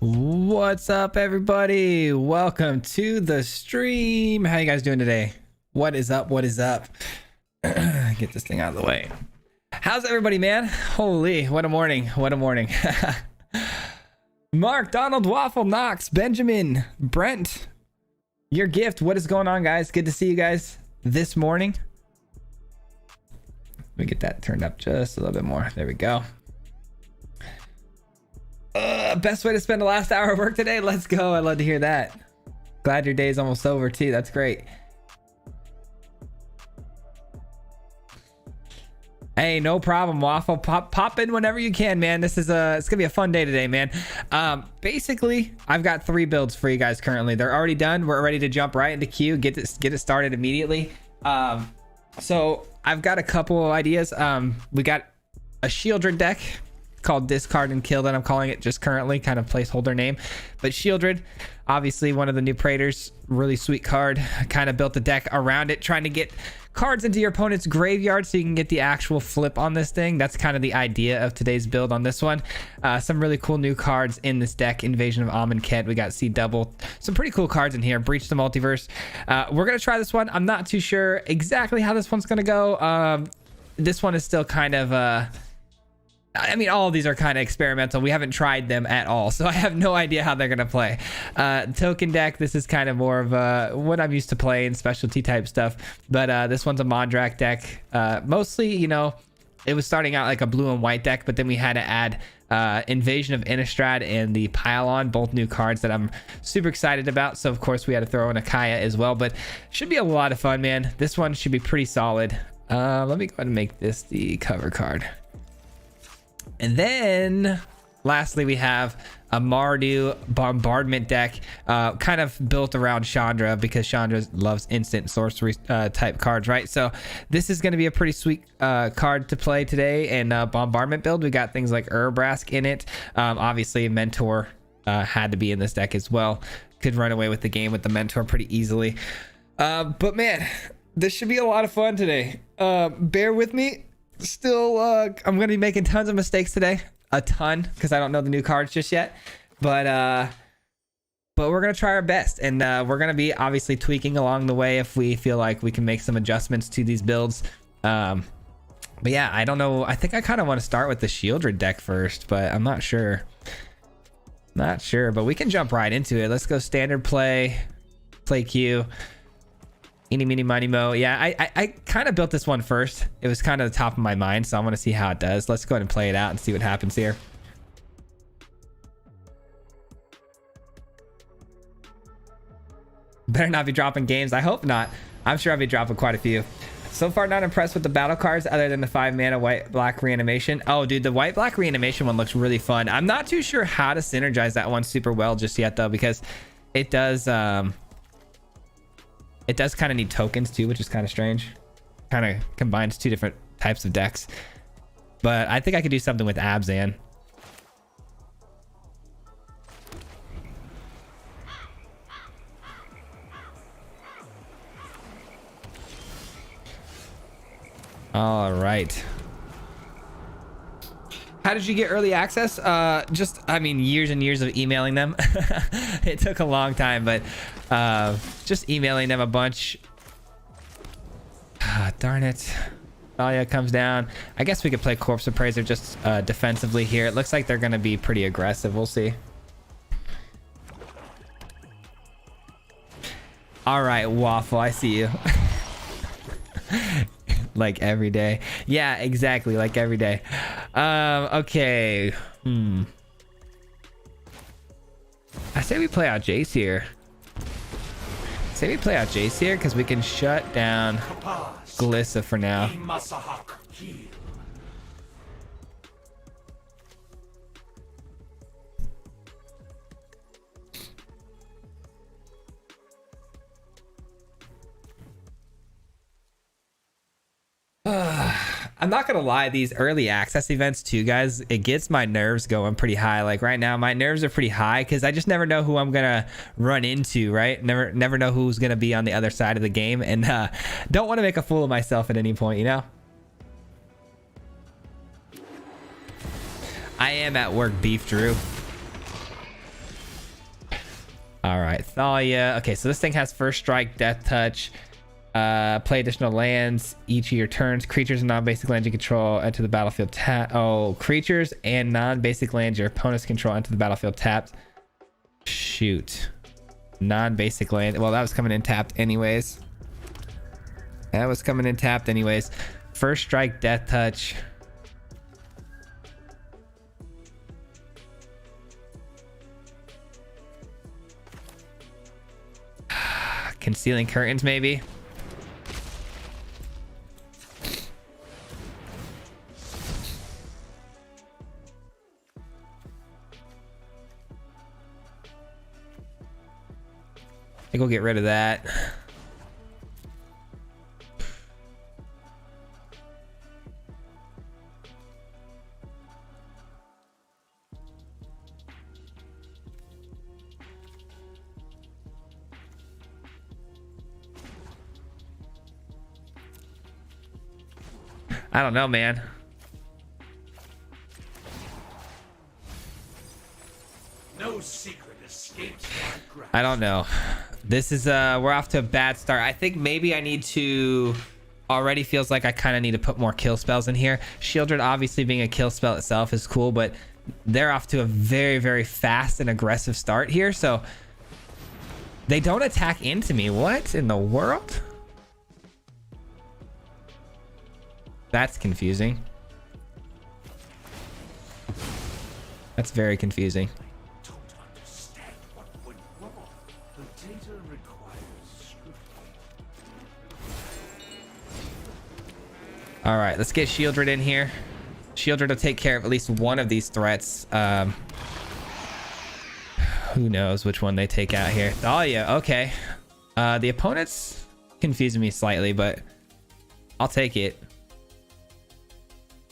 What's up, everybody? Welcome to the stream. How you guys doing today? What is up? What is up? Get this thing out of the way. How's everybody, man? Holy, what a morning. What a morning. Mark, Donald, Waffle, Knox, Benjamin, Brent, your gift. What is going on, guys? Good to see you guys this morning. Let me get that turned up just a little bit more. There we go. Best way to spend the last hour of work today. Let's go. I love to hear that. Glad your day's almost over too. That's great. Hey, no problem, Waffle. Pop in whenever you can, man. This is it's gonna be a fun day today, man. Basically, I've got 3 builds for you guys currently. They're already done. We're ready to jump right into queue. Get it started immediately. So I've got a couple of ideas. We got a Sheoldred deck called Discard and Kill that I'm calling it just currently, kind of placeholder name. But Sheoldred, obviously one of the new Praetors, really sweet card. Kind of built the deck around it, trying to get cards into your opponent's graveyard so you can get the actual flip on this thing. That's kind of the idea of today's build on this one. Some really cool new cards in this deck. Invasion of Amonkhet. We got C double. Some pretty cool cards in here. Breach the Multiverse. We're gonna try this one. I'm not too sure exactly how this one's gonna go. This one is still kind of I mean, all of these are kind of experimental. We haven't tried them at all, so I have no idea how they're going to play. Token deck, this is kind of more of what I'm used to playing, specialty type stuff. But this one's a Mondrak deck. Mostly, you know, it was starting out like a blue and white deck, but then we had to add Invasion of Innistrad and the Pylon, both new cards that I'm super excited about. So, of course, we had to throw in a Kaya as well, but should be a lot of fun, man. This one should be pretty solid. Let me go ahead and make this the cover card. And then lastly, we have a Mardu bombardment deck, kind of built around Chandra because Chandra loves instant sorcery type cards, right? So this is going to be a pretty sweet card to play today. And bombardment build, we got things like Urbrask in it. Obviously, Mentor had to be in this deck as well. Could run away with the game with the Mentor pretty easily. But man, this should be a lot of fun today. Bear with me. Still, I'm gonna be making tons of mistakes today, a ton, because I don't know the new cards just yet. But we're gonna try our best, and we're gonna be obviously tweaking along the way if we feel like we can make some adjustments to these builds. But yeah, I don't know. I think I kind of want to start with the Sheoldred deck first, but I'm not sure. Not sure, but we can jump right into it. Let's go standard play queue. Eeny, meeny, miny, mo. Yeah, I kind of built this one first. It was kind of the top of my mind, so I want to see how it does. Let's go ahead and play it out and see what happens here. Better not be dropping games. I hope not. I'm sure I'll be dropping quite a few. So far, not impressed with the battle cards other than the 5-mana white-black reanimation. Oh, dude, the white-black reanimation one looks really fun. I'm not too sure how to synergize that one super well just yet, though, because it does... It does kind of need tokens too, which is kind of strange. Kind of combines 2 different types of decks. But I think I could do something with Abzan. All right. How did you get early access? Just, I mean, years and years of emailing them. It took a long time, but just emailing them a bunch. Darn it. Thalia comes down. I guess we could play Corpse Appraiser just defensively here. It looks like they're going to be pretty aggressive. We'll see. All right, Waffle, I see you. Like every day. Yeah, exactly, like every day. Okay. I say we play out Jace here. Because we can shut down Glissa for now. I'm not gonna lie, these early access events too, guys, it gets my nerves going pretty high. Like right now, my nerves are pretty high because I just never know who I'm gonna run into, right? Never know who's gonna be on the other side of the game, and don't want to make a fool of myself at any point, you know? I am at work, Beef Drew. All right, Thalia. Okay, so this thing has first strike, death touch. Play additional lands each of your turns. Creatures and non-basic lands you control enter the battlefield creatures and non-basic lands your opponents control enter the battlefield tapped. Shoot. Non-basic land. Well, that was coming in tapped anyways. First strike, death touch. Concealing curtains, maybe. I think we'll get rid of that. I don't know, man. No secret escapes my grasp. I don't know. This is we're off to a bad start. I think maybe I need to already feels like I kind of need to put more kill spells in here. Sheoldred obviously being a kill spell itself is cool, but they're off to a very, very fast and aggressive start here. So they don't attack into me. What in the world? That's confusing. That's very confusing. I don't understand what went wrong. The data requires scrutiny. All right, let's get Sheoldred in here. Sheoldred will take care of at least one of these threats. Who knows which one they take out here? Oh yeah, okay. The opponent's confusing me slightly, but I'll take it.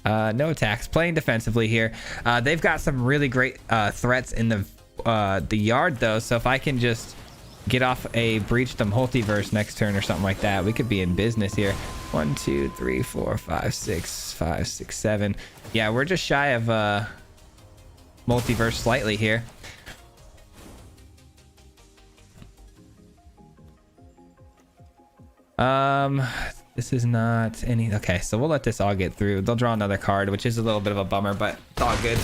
No attacks, playing defensively here. They've got some really great threats in the yard though, so if I can just get off a breach the multiverse next turn or something like that, we could be in business here. 1 2 3 4 5 6 5 6 7. Yeah, we're just shy of multiverse slightly here. This is not any. Okay, so we'll let this all get through. They'll draw another card, which is a little bit of a bummer, but it's all good.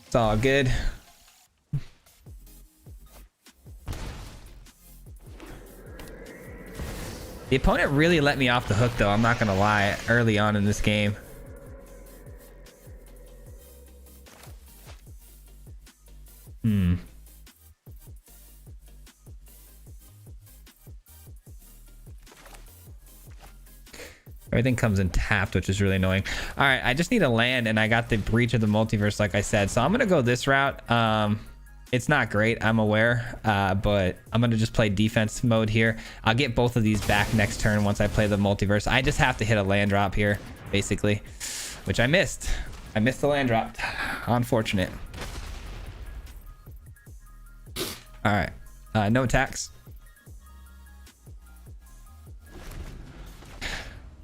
It's all good. The opponent really let me off the hook though, I'm not gonna lie, early on in this game. Everything comes in tapped, which is really annoying. All right, I just need a land, and I got the breach of the multiverse, like I said. So I'm gonna go this route. It's not great, I'm aware, but I'm gonna just play defense mode here. I'll get both of these back next turn once I play the multiverse. I just have to hit a land drop here, basically, which I missed. I missed the land drop. Unfortunate. All right, no attacks.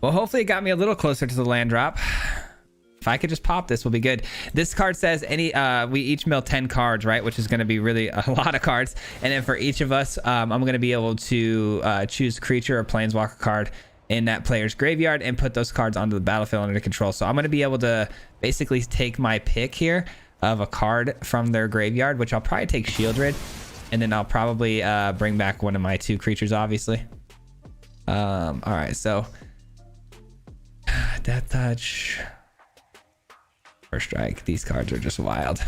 Well, hopefully it got me a little closer to the land drop. If I could just pop this, we'll be good. This card says we each mill 10 cards, right? Which is going to be really a lot of cards. And then for each of us, I'm going to be able to choose creature or planeswalker card in that player's graveyard and put those cards onto the battlefield under control. So I'm going to be able to basically take my pick here of a card from their graveyard, which I'll probably take Sheoldred. And then I'll probably bring back one of my 2 creatures, obviously. All right, so Death Touch, First Strike. These cards are just wild.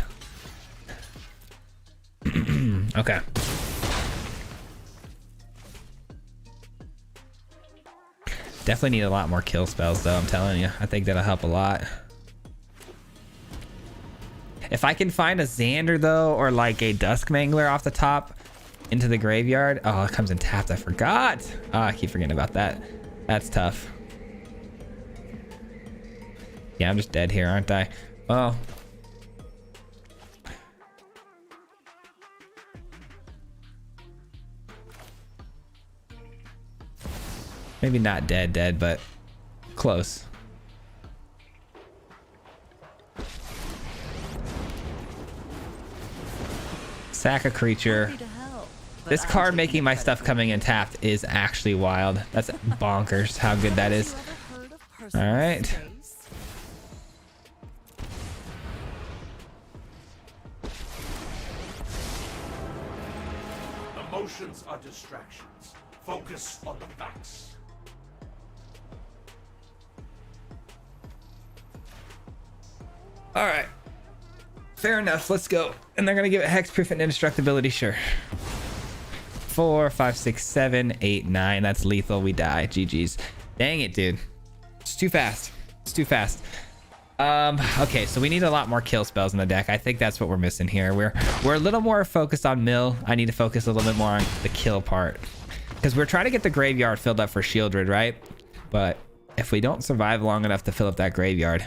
Okay. Definitely need a lot more kill spells though, I'm telling you. I think that'll help a lot. If I can find a Xander though, or like a Dusk Mangler off the top into the graveyard. Oh, it comes in tapped, I forgot. Oh, I keep forgetting about that. That's tough. Yeah, I'm just dead here, aren't I? Well, maybe not dead, but close. Sack a creature. This card making my stuff coming in tapped is actually wild. That's bonkers how good that is. All right. Emotions are distractions. Focus on the facts. All right. Fair enough. Let's go. And they're going to give it hexproof and indestructibility. Sure. 4, 5, 6, 7, 8, 9. That's lethal. We die. GG's. Dang it, dude. It's too fast. It's too fast. Okay, so we need a lot more kill spells in the deck. I think that's what we're missing here. We're a little more focused on mill. I need to focus a little bit more on the kill part, because we're trying to get the graveyard filled up for Sheoldred, right? But if we don't survive long enough to fill up that graveyard,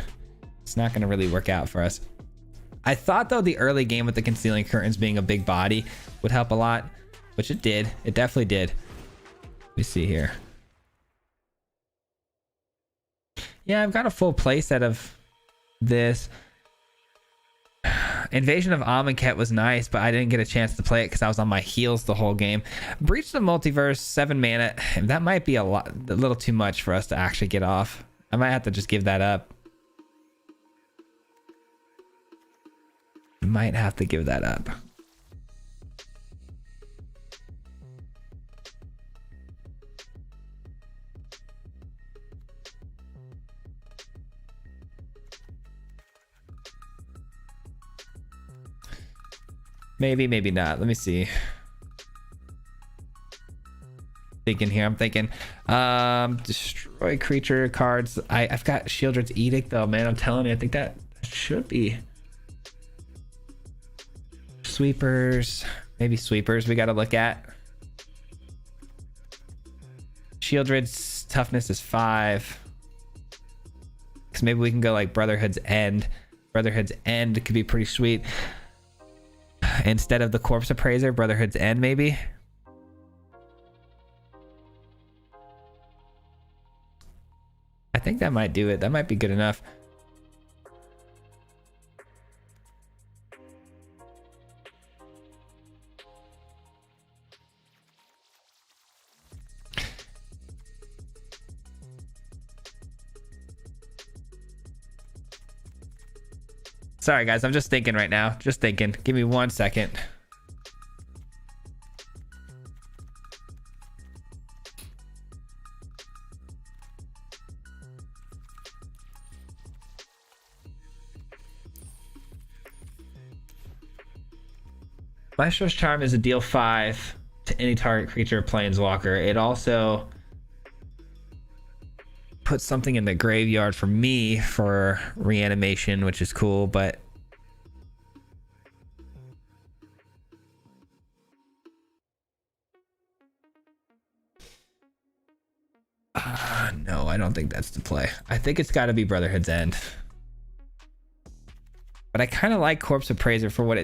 it's not going to really work out for us. I thought, though, the early game with the Concealing Curtains being a big body would help a lot, which it did. It definitely did. Let me see here. Yeah, I've got a full playset of this. Invasion of Amonkhet was nice, but I didn't get a chance to play it because I was on my heels the whole game. Breach the Multiverse, 7 mana. That might be a little too much for us to actually get off. I might have to just give that up. Might have to give that up. Maybe, maybe not. Let me see. Thinking here. I'm thinking destroy creature cards. I've got Sheoldred's Edict though, man. I'm telling you, I think that should be sweepers. Maybe sweepers we got to look at. Sheoldred's toughness is 5. So maybe we can go like Brotherhood's End. Brotherhood's End could be pretty sweet. Instead of the Corpse Appraiser, Brotherhood's End, maybe. I think that might do it. That might be good enough. Sorry, guys. I'm just thinking right now. Just thinking. Give me 1 second. Maestro's Charm is a deal 5 to any target creature or planeswalker. It also put something in the graveyard for me for reanimation, which is cool, but no, I don't think that's the play. I think it's got to be Brotherhood's End, but I kind of like Corpse Appraiser for what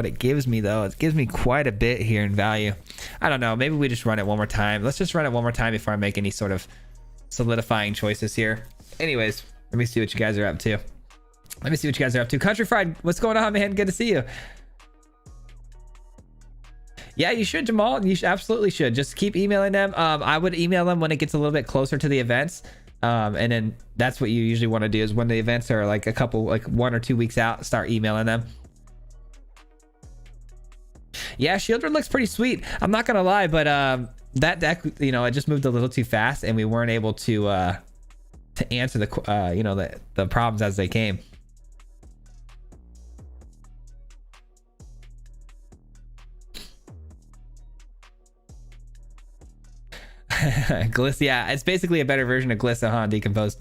it gives me, though. It gives me quite a bit here in value. I don't know, maybe we just run it one more time. Let's just run it one more time before I make any sort of solidifying choices here. Anyways, let me see what you guys are up to. Country Fried, what's going on, man? Good to see you. Yeah, you should, Jamal. You absolutely should. Just keep emailing them. I would email them when it gets a little bit closer to the events. And then that's what you usually want to do, is when the events are like 1 or 2 weeks out, start emailing them. Yeah, Sheoldred looks pretty sweet. I'm not gonna lie, but that deck, you know, it just moved a little too fast, and we weren't able to answer the you know, the problems as they came. Gliss, yeah, it's basically a better version of Gliss, huh? Decomposed.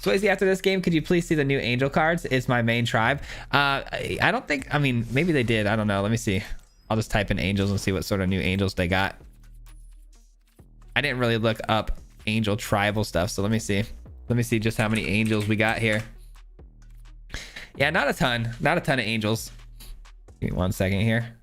Swayze, after this game, could you please see the new angel cards? It's my main tribe. I don't think, I mean, maybe they did. I don't know. Let me see. I'll just type in angels and see what sort of new angels they got. I didn't really look up angel tribal stuff, so let me see. Let me see just how many angels we got here. Yeah, not a ton. Not a ton of angels. Give me 1 second here.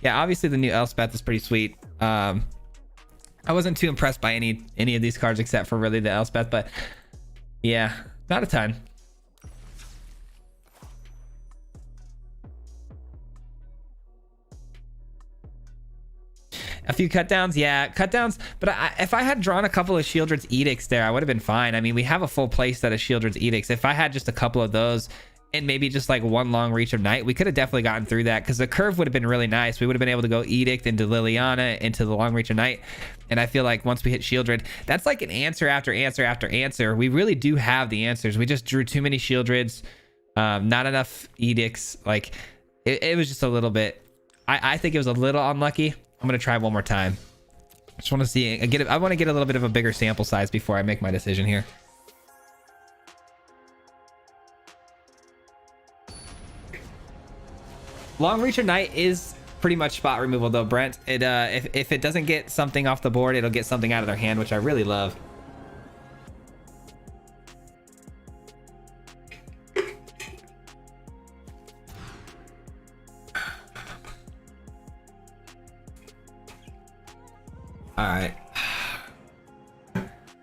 Yeah, obviously the new Elspeth is pretty sweet. I wasn't too impressed by any of these cards except for really the Elspeth, but yeah, not a ton. A few cut downs, yeah, cut downs. But if I had drawn a couple of Sheoldred's edicts there, I would have been fine. I mean, we have a full play set of Sheoldred's edicts. If I had just a couple of those and maybe just like one long reach of night, we could have definitely gotten through that because the curve would have been really nice. We would have been able to go edict into Liliana into the long reach of night. And I feel like once we hit Sheoldred, that's like an answer after answer after answer. We really do have the answers. We just drew too many Sheoldreds, not enough edicts. Like it was just a little bit. I think it was a little unlucky. I'm gonna try one more time. Just want to see. I want to get a little bit of a bigger sample size before I make my decision here. Long reach of night is pretty much spot removal though, Brent. It if it doesn't get something off the board, it'll get something out of their hand, which I really love. All right.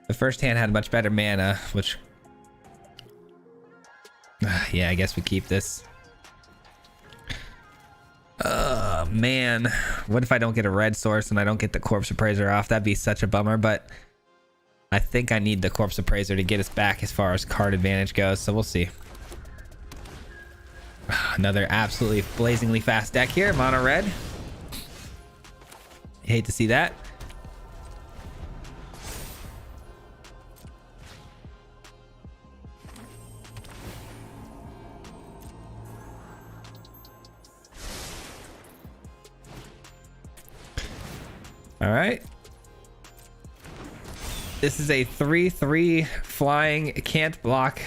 The first hand had much better mana, which yeah, I guess we keep this. Man, what if I don't get a red source and I don't get the Corpse Appraiser off? That'd be such a bummer, but I think I need the Corpse Appraiser to get us back as far as card advantage goes, so we'll see. Another absolutely blazingly fast deck here, mono red. Hate to see that. All right. This is a 3/3 flying, can't block.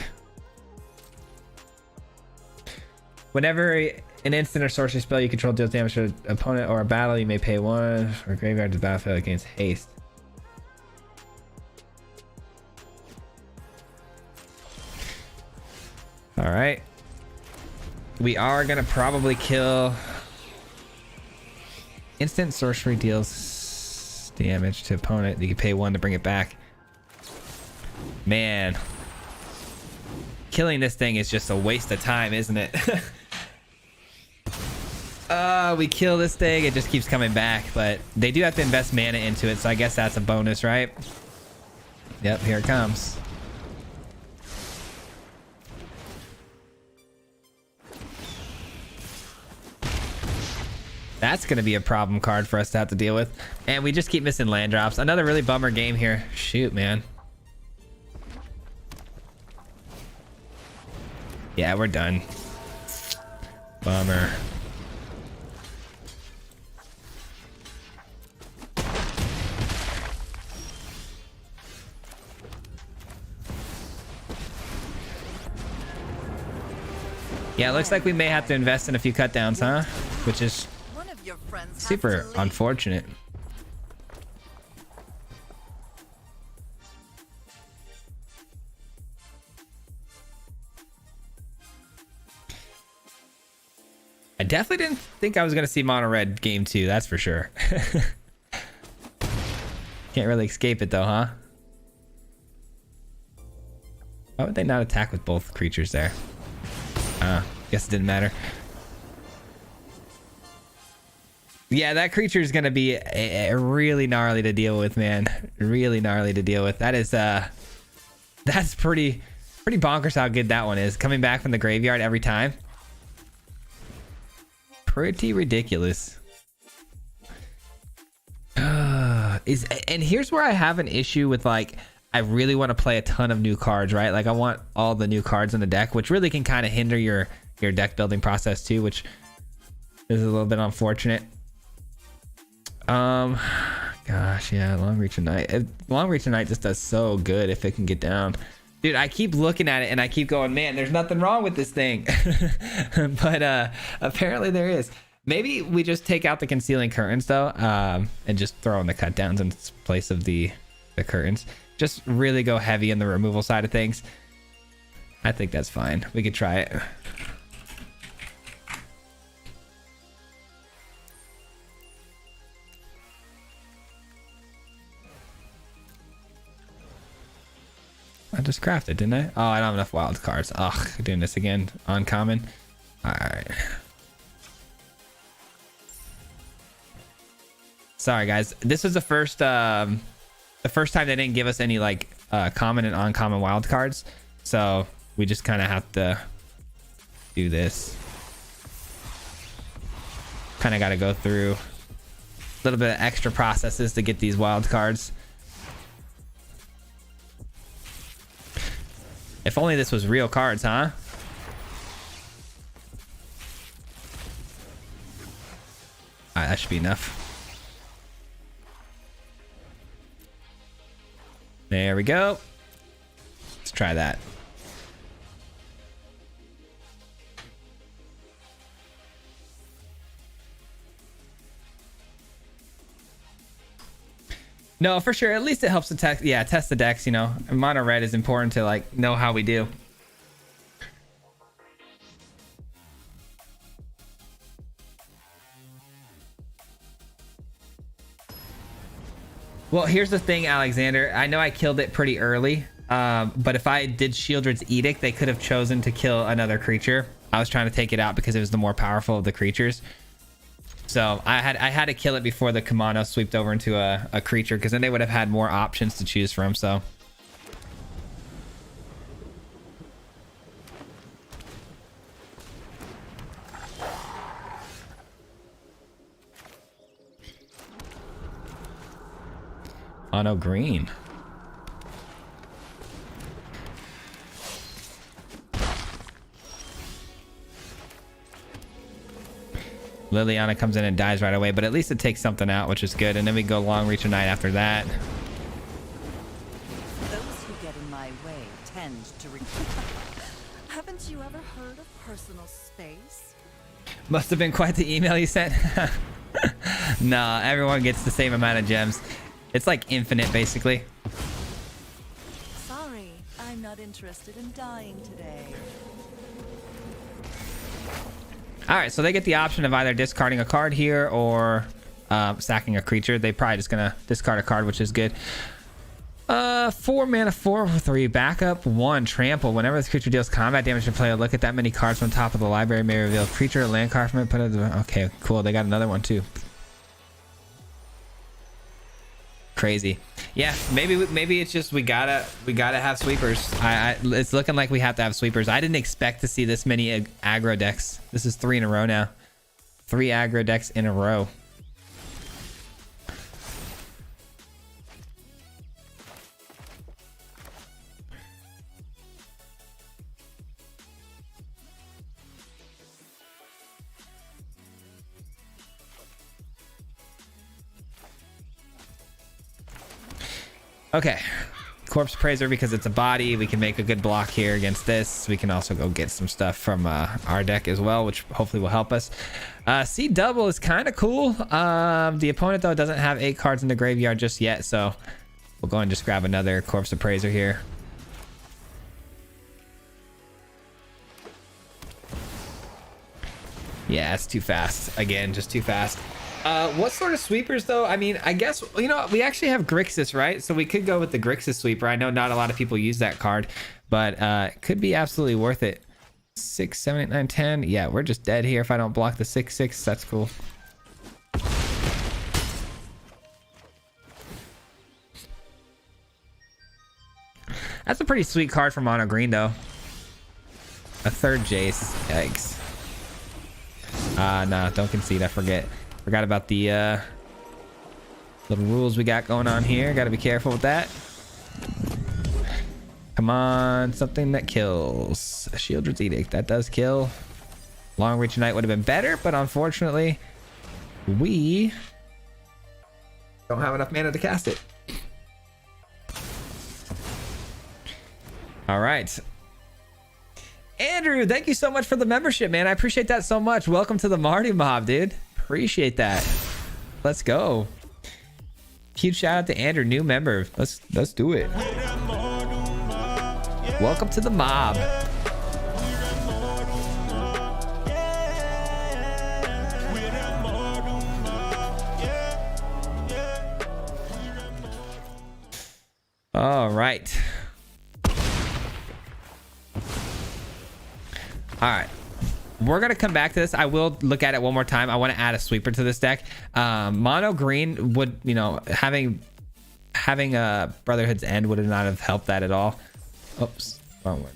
Whenever an instant or sorcery spell you control deals damage to an opponent or a battle, you may pay 1 or graveyard to battlefield against haste. All right. We are gonna probably kill. Instant sorcery deals damage to opponent. You can pay 1 to bring it back. Man, killing this thing is just a waste of time, isn't it? We kill this thing, it just keeps coming back, but they do have to invest mana into it, so I guess that's a bonus, right? Yep, here it comes. That's going to be a problem card for us to have to deal with. And we just keep missing land drops. Another really bummer game here. Shoot, man. Yeah, we're done. Bummer. Yeah, it looks like we may have to invest in a few cut downs, huh? Which is super unfortunate. I definitely didn't think I was going to see mono red game 2, that's for sure. Can't really escape it though, huh? Why would they not attack with both creatures there? Guess it didn't matter. Yeah, that creature is going to be a really gnarly to deal with, man. Really gnarly to deal with. That is, that's pretty bonkers how good that one is. Coming back from the graveyard every time. Pretty ridiculous. And here's where I have an issue with, like, I really want to play a ton of new cards, right? Like, I want all the new cards in the deck, which really can kind of hinder your deck building process too, which is a little bit unfortunate. Gosh, yeah, long reach of night. Long reach of night just does so good if it can get down. Dude, I keep looking at it and I keep going, man, there's nothing wrong with this thing. But apparently there is. Maybe we just take out the concealing curtains though, and just throw in the cut downs in place of the curtains. Just really go heavy in the removal side of things. I think that's fine. We could try it. I just crafted, didn't I? Oh, I don't have enough wild cards. Ugh, doing this again. Uncommon. All right. Sorry, guys. This was the first time they didn't give us any like common and uncommon wild cards, so we just kind of have to do this. Kind of got to go through a little bit of extra processes to get these wild cards. If only this was real cards, huh? All right, that should be enough. There we go. Let's try that. No, for sure. At least it helps to test the decks, you know. Mono red is important to like know how we do. Well, here's the thing, Alexander. I know I killed it pretty early, but if I did Sheoldred's Edict, they could have chosen to kill another creature. I was trying to take it out because it was the more powerful of the creatures. So I had to kill it before the Kamano swept over into a creature, because then they would have had more options to choose from. So oh no, green. Liliana comes in and dies right away, but at least it takes something out, which is good. And then we go long reach of night after that. Those who get in my way tend to Haven't you ever heard of personal space? Must have been quite the email you sent. Nah, everyone gets the same amount of gems. It's like infinite, basically. Sorry, I'm not interested in dying today. All right, so they get the option of either discarding a card here or sacking a creature. They probably just gonna discard a card, which is good. 4 mana, 4/3 backup, 1 trample. Whenever this creature deals combat damage to player, look at that many cards from the top of the library. May reveal creature, land card from it. Put it. Okay, cool. They got another one too. Crazy. Yeah, maybe it's just we gotta have sweepers. It's looking like we have to have sweepers. I didn't expect to see this many aggro decks. This is 3 in a row now. 3 aggro decks in a row. Okay, Corpse Appraiser, because it's a body, we can make a good block here against this. We can also go get some stuff from our deck as well, which hopefully will help us. C double is kind of cool. The opponent though doesn't have 8 cards in the graveyard just yet, so we'll go and just grab another Corpse Appraiser here. Yeah, it's too fast. Again, just too fast. What sort of sweepers though? I mean, I guess, you know, we actually have Grixis, right? So we could go with the Grixis sweeper. I know not a lot of people use that card, but it could be absolutely worth it. 6, 7, 8, 9, 10. Yeah, we're just dead here if I don't block the 6/6. That's cool. That's a pretty sweet card for mono green though. A 3rd Jace. Yikes. Nah, don't concede. I forgot about the little rules we got going on here. Got to be careful with that. Come on, something that kills. A Sheoldred's Edict, that does kill. Long Reach of Night would have been better, but unfortunately, we don't have enough mana to cast it. All right. Andrew, thank you so much for the membership, man. I appreciate that so much. Welcome to the Marty Mob, dude. Appreciate that. Let's go. Huge shout out to Andrew, new member. Let's do it. Welcome to the mob. All right. All right. We're going to come back to this. I will look at it one more time. I want to add a sweeper to this deck. Mono green would, you know, having a Brotherhood's End would not have helped that at all. Oops, wrong one.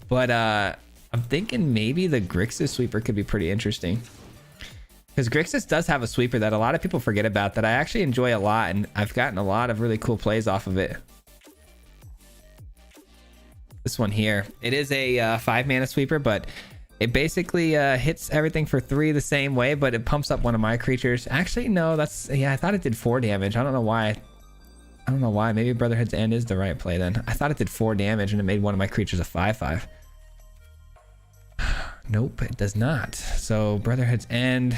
But I'm thinking maybe the Grixis sweeper could be pretty interesting. Because Grixis does have a sweeper that a lot of people forget about that I actually enjoy a lot, and I've gotten a lot of really cool plays off of it. This one here. It is a 5 mana sweeper, but it basically hits everything for 3 the same way, but it pumps up one of my creatures. Actually, no, that's... Yeah, I thought it did 4 damage. I don't know why. I don't know why. Maybe Brotherhood's End is the right play then. I thought it did 4 damage and it made one of my creatures a 5/5. Nope, it does not. So Brotherhood's End...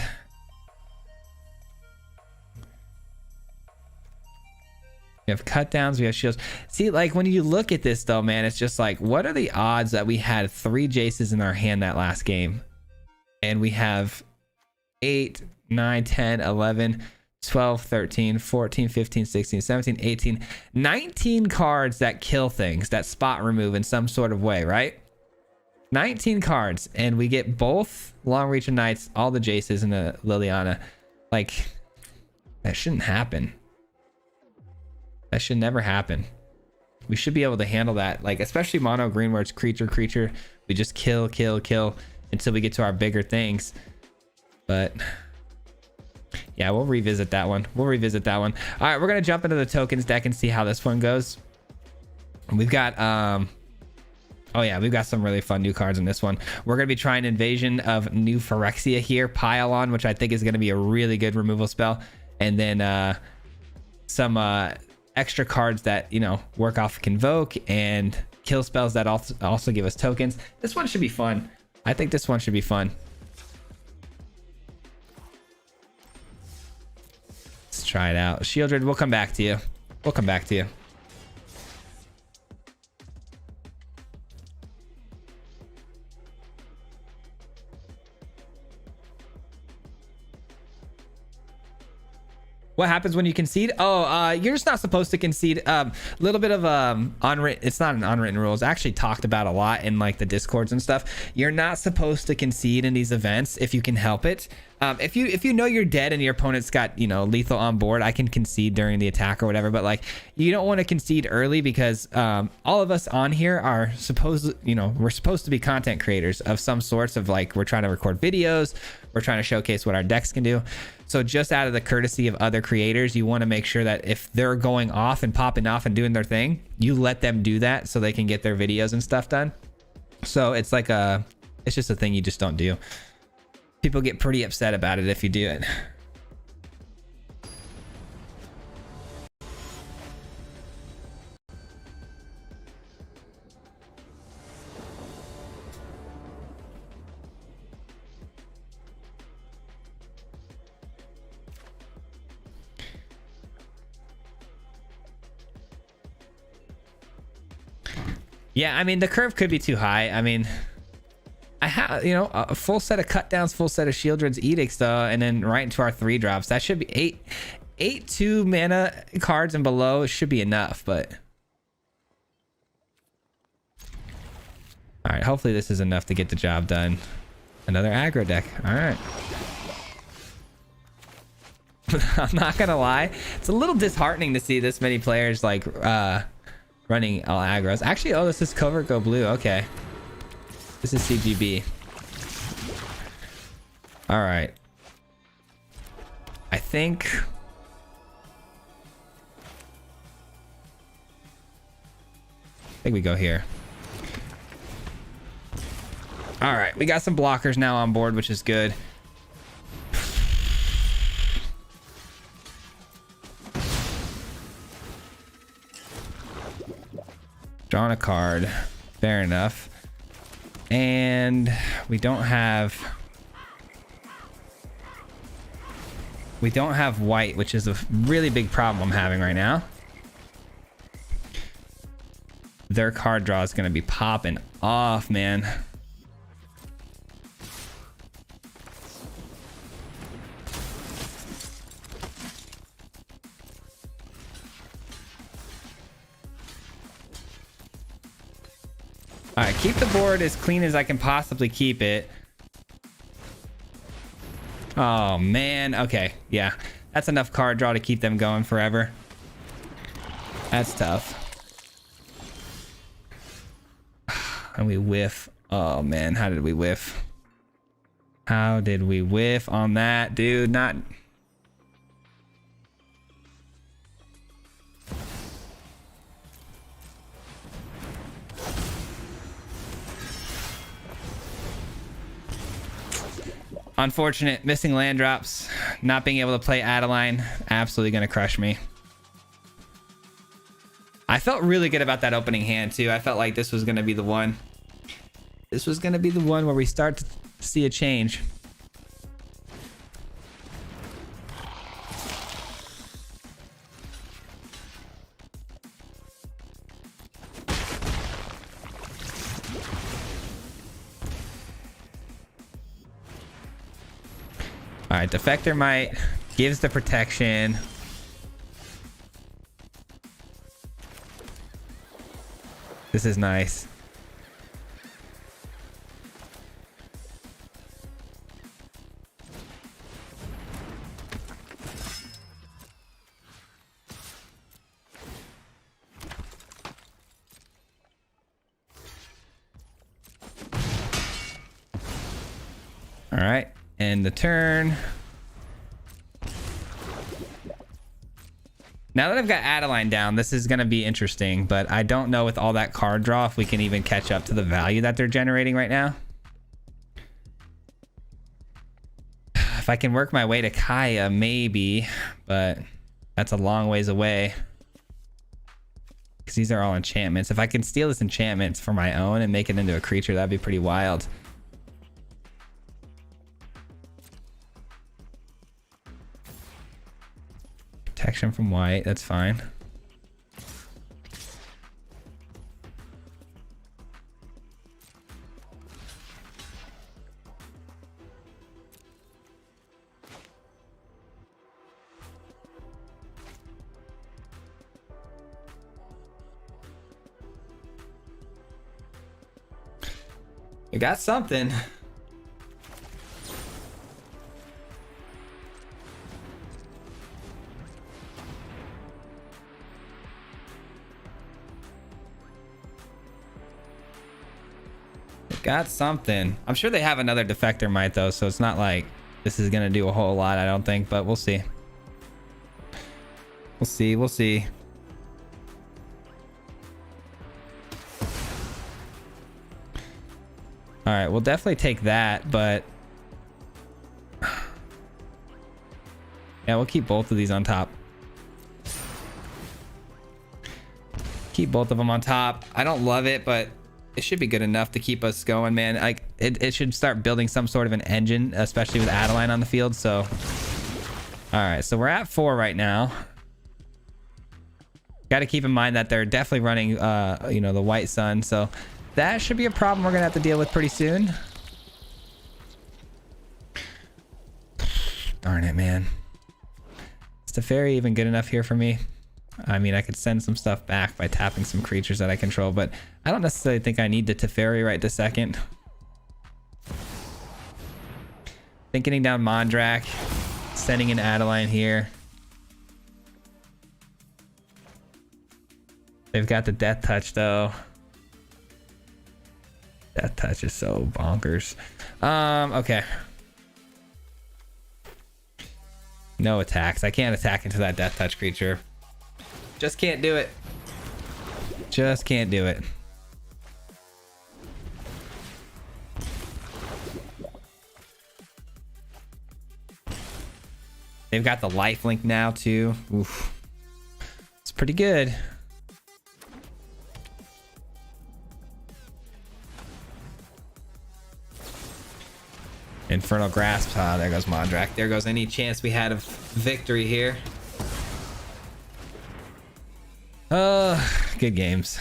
We have cut downs, we have shields. See, like when you look at this though, man, it's just like, what are the odds that we had 3 Jaces in our hand that last game? And we have 8, 9, 10, 11, 12, 13, 14, 15, 16, 17, 18, 19 cards that kill things, that spot remove in some sort of way, right? 19 cards, and we get both Long Reach of Knights, all the Jaces, and the Liliana. Like, that shouldn't happen. That should never happen. We should be able to handle that, like especially mono green where it's creature. We just kill until we get to our bigger things. But yeah, we'll revisit that one. All right, we're gonna jump into the tokens deck and see how this one goes. We've got oh yeah, we've got some really fun new cards in this one. We're gonna be trying Invasion of New Phyrexia here, Pile-On, which I think is gonna be a really good removal spell, and then some extra cards that, you know, work off Convoke and kill spells that also give us tokens. This one should be fun. I think this one should be fun. Let's try it out. Sheoldred, we'll come back to you. What happens when you concede? Oh, you're just not supposed to concede. Little bit of unwritten. It's not an unwritten rule. It's actually talked about a lot in like the discords and stuff. You're not supposed to concede in these events if you can help it. If you know you're dead and your opponent's got, you know, lethal on board, I can concede during the attack or whatever. But like, you don't want to concede early because all of us on here are supposed, you know, we're supposed to be content creators of some sorts of like, we're trying to record videos, we're trying to showcase what our decks can do. So just out of the courtesy of other creators, you want to make sure that if they're going off and popping off and doing their thing, you let them do that so they can get their videos and stuff done. So it's like it's just a thing you just don't do. People get pretty upset about it if you do it. Yeah, I mean, the curve could be too high. I mean, I have, you know, a full set of cut downs, full set of Sheoldred's Edicts, though, and then right into our 3 drops. That should be 8 2 mana cards and below should be enough, but. All right, hopefully this is enough to get the job done. Another aggro deck. All right. I'm not gonna lie, it's a little disheartening to see this many players like running all aggros. Actually, oh, this is Covert Go Blue. Okay. This is CGB. All right. I think we go here. All right, we got some blockers now on board, which is good. Drawn a card. Fair enough. And we don't have white, which is a really big problem I'm having right now. Their card draw is going to be popping off, man. All right, keep the board as clean as I can possibly keep it. Oh man, okay, yeah, that's enough card draw to keep them going forever. That's tough. And we whiff. Oh man, how did we whiff? How did we whiff on that, dude? Not. Unfortunate, missing land drops, not being able to play Adeline, absolutely gonna crush me. I felt really good about that opening hand too. I felt like this was gonna be the one. This was gonna be the one where we start to see a change. All right, Defector Might gives the protection. This is nice. All right, end the turn. Now that I've got Adeline down, this is going to be interesting, but I don't know with all that card draw if we can even catch up to the value that they're generating right now. If I can work my way to Kaya, maybe, but that's a long ways away. Because these are all enchantments. If I can steal this enchantment for my own and make it into a creature, that'd be pretty wild. Protection from white, that's fine. We got something. Got something. I'm sure they have another Defector Might though, so it's not like this is gonna do a whole lot, I don't think, but we'll see. We'll see, we'll see. All right, we'll definitely take that, but yeah, we'll keep both of these on top. Keep both of them on top. I don't love it, but it should be good enough to keep us going, man. Like it should start building some sort of an engine, especially with Adeline on the field. So, all right, so we're at 4 right now. Got to keep in mind that they're definitely running, you know, the White Sun. So that should be a problem we're gonna have to deal with pretty soon. Darn it, man. Is Teferi even good enough here for me? I mean, I could send some stuff back by tapping some creatures that I control, but I don't necessarily think I need the Teferi right this second. Thinking down Mondrak, sending in Adeline here. They've got the Death Touch though. Death Touch is so bonkers. Okay. No attacks. I can't attack into that Death Touch creature. Just can't do it. Just can't do it. They've got the lifelink now too. Oof. It's pretty good. Infernal Grasp. Ah, there goes Mondrak. There goes any chance we had of victory here. Good games.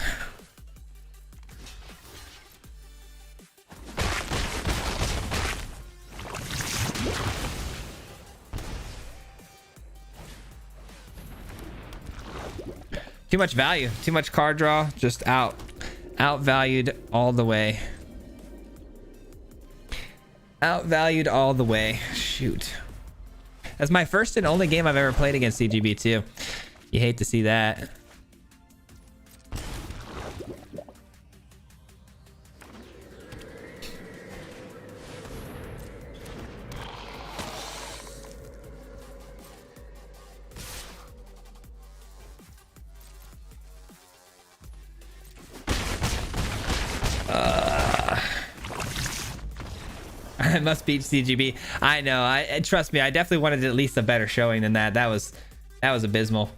Too much value, too much card draw, just out. Outvalued all the way. Outvalued all the way. Shoot. That's my first and only game I've ever played against CGB too. You hate to see that. I must beat CGB. I know. I trust me. I definitely wanted at least a better showing than that. That was abysmal.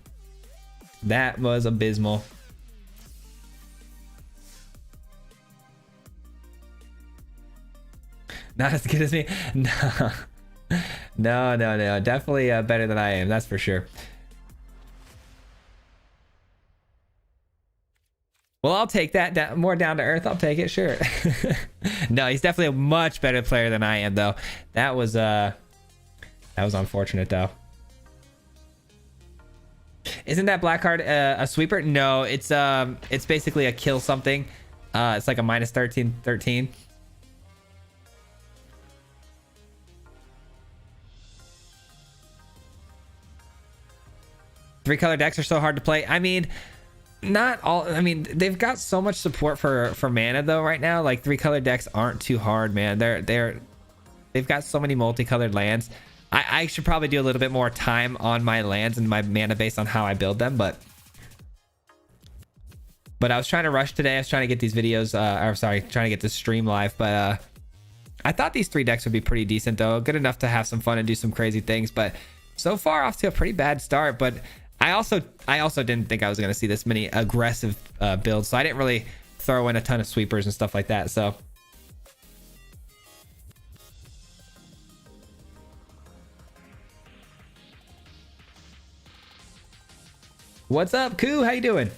That was abysmal. Not as good as me. No. No. Definitely better than I am. That's for sure. Well, I'll take that. More down to earth. I'll take it. Sure. No, he's definitely a much better player than I am, though. That was unfortunate, though. Isn't that black card a sweeper? No, it's basically a kill something. It's like a minus 13. Three color decks are so hard to play. I mean, not all. I mean, they've got so much support for mana though right now. Like 3-color decks aren't too hard, man. They've got so many multicolored lands. I should probably do a little bit more time on my lands and my mana based on how I build them, but I was trying to rush today. I was trying to get these videos trying to get this stream live, but I thought these 3 decks would be pretty decent though. Good enough to have some fun and do some crazy things, but so far off to a pretty bad start. But I also didn't think I was going to see this many aggressive builds, so I didn't really throw in a ton of sweepers and stuff like that. So what's up, Koo? How you doing?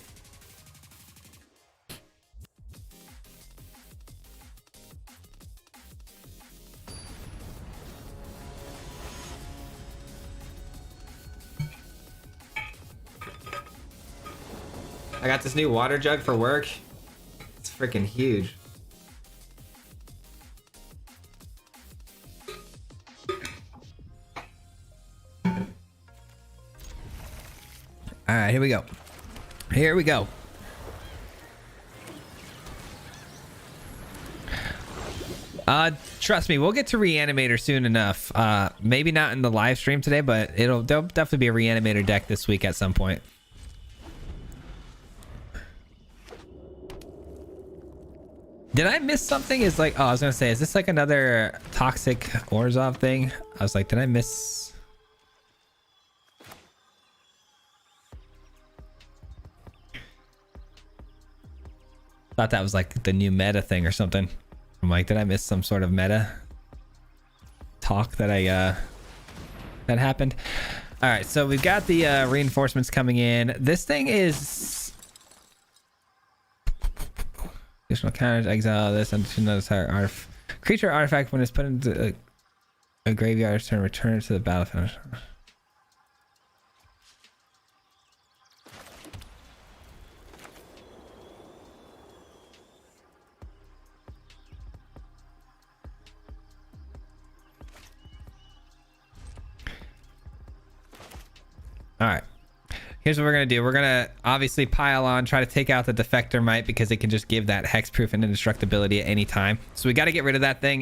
I got this new water jug for work. It's freaking huge. All right, here we go. Here we go. Trust me, we'll get to Reanimator soon enough. Maybe not in the live stream today, but there'll definitely be a Reanimator deck this week at some point. Did I miss something? Is like, oh, I was gonna say, is this like another toxic Orzhov thing? I was like, did I miss? Thought that was like the new meta thing or something. I'm like, did I miss some sort of meta talk that that happened? All right, so we've got the reinforcements coming in. This thing is additional counters, exile this, and another creature artifact when it's put into a graveyard turn, return it to the battlefield. All right. Here's what we're going to do. We're going to obviously pile on, try to take out the Defector Might because it can just give that hexproof and indestructibility at any time. So we got to get rid of that thing.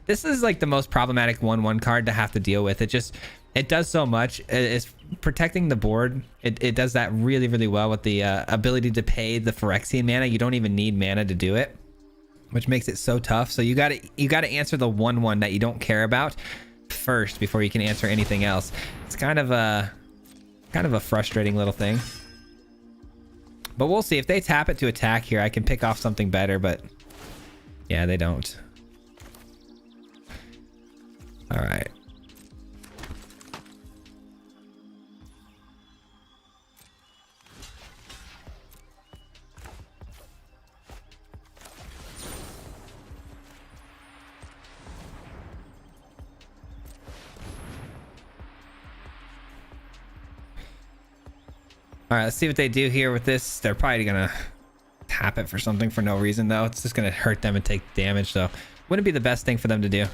This is like the most problematic 1/1 card to have to deal with. It does so much. It's protecting the board. It does that really, really well with the ability to pay the Phyrexian mana. You don't even need mana to do it, which makes it so tough. So you got to answer the 1/1 that you don't care about first before you can answer anything else. It's kind of a frustrating little thing, but we'll see. If they tap it to attack here, I can pick off something better, but yeah, they don't. All right. All right, let's see what they do here with this. They're probably gonna tap it for something for no reason though. It's just gonna hurt them and take damage, so wouldn't be the best thing for them to do.